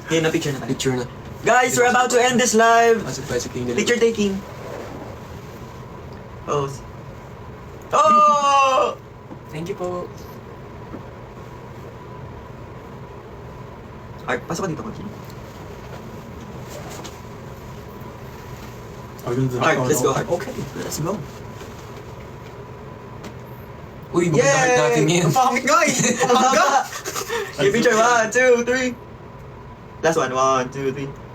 Yan na picture na tayo. Picture na. Guys, we're about to end this live. Pasok tayo sa Kingdom. Picture taking. Oh. Oh! Thank you po. Art, pasok ka dito, Kochi. Art, let's go, Art. Okay. Let's go. Uy, maganda art natin ngayon. Ang pangit nga eh. Ang hangga. Okay, picture. 1, 2, 3. Last one. 1, 2, 3.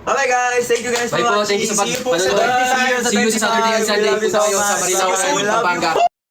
Bye-bye, guys. Thank you guys for Bye po, watching. thank you sa See you po sa panonood. 25. See you sa Saturday and Sunday We love you po tayo so sa much. Marilao, We love you. Pampanga.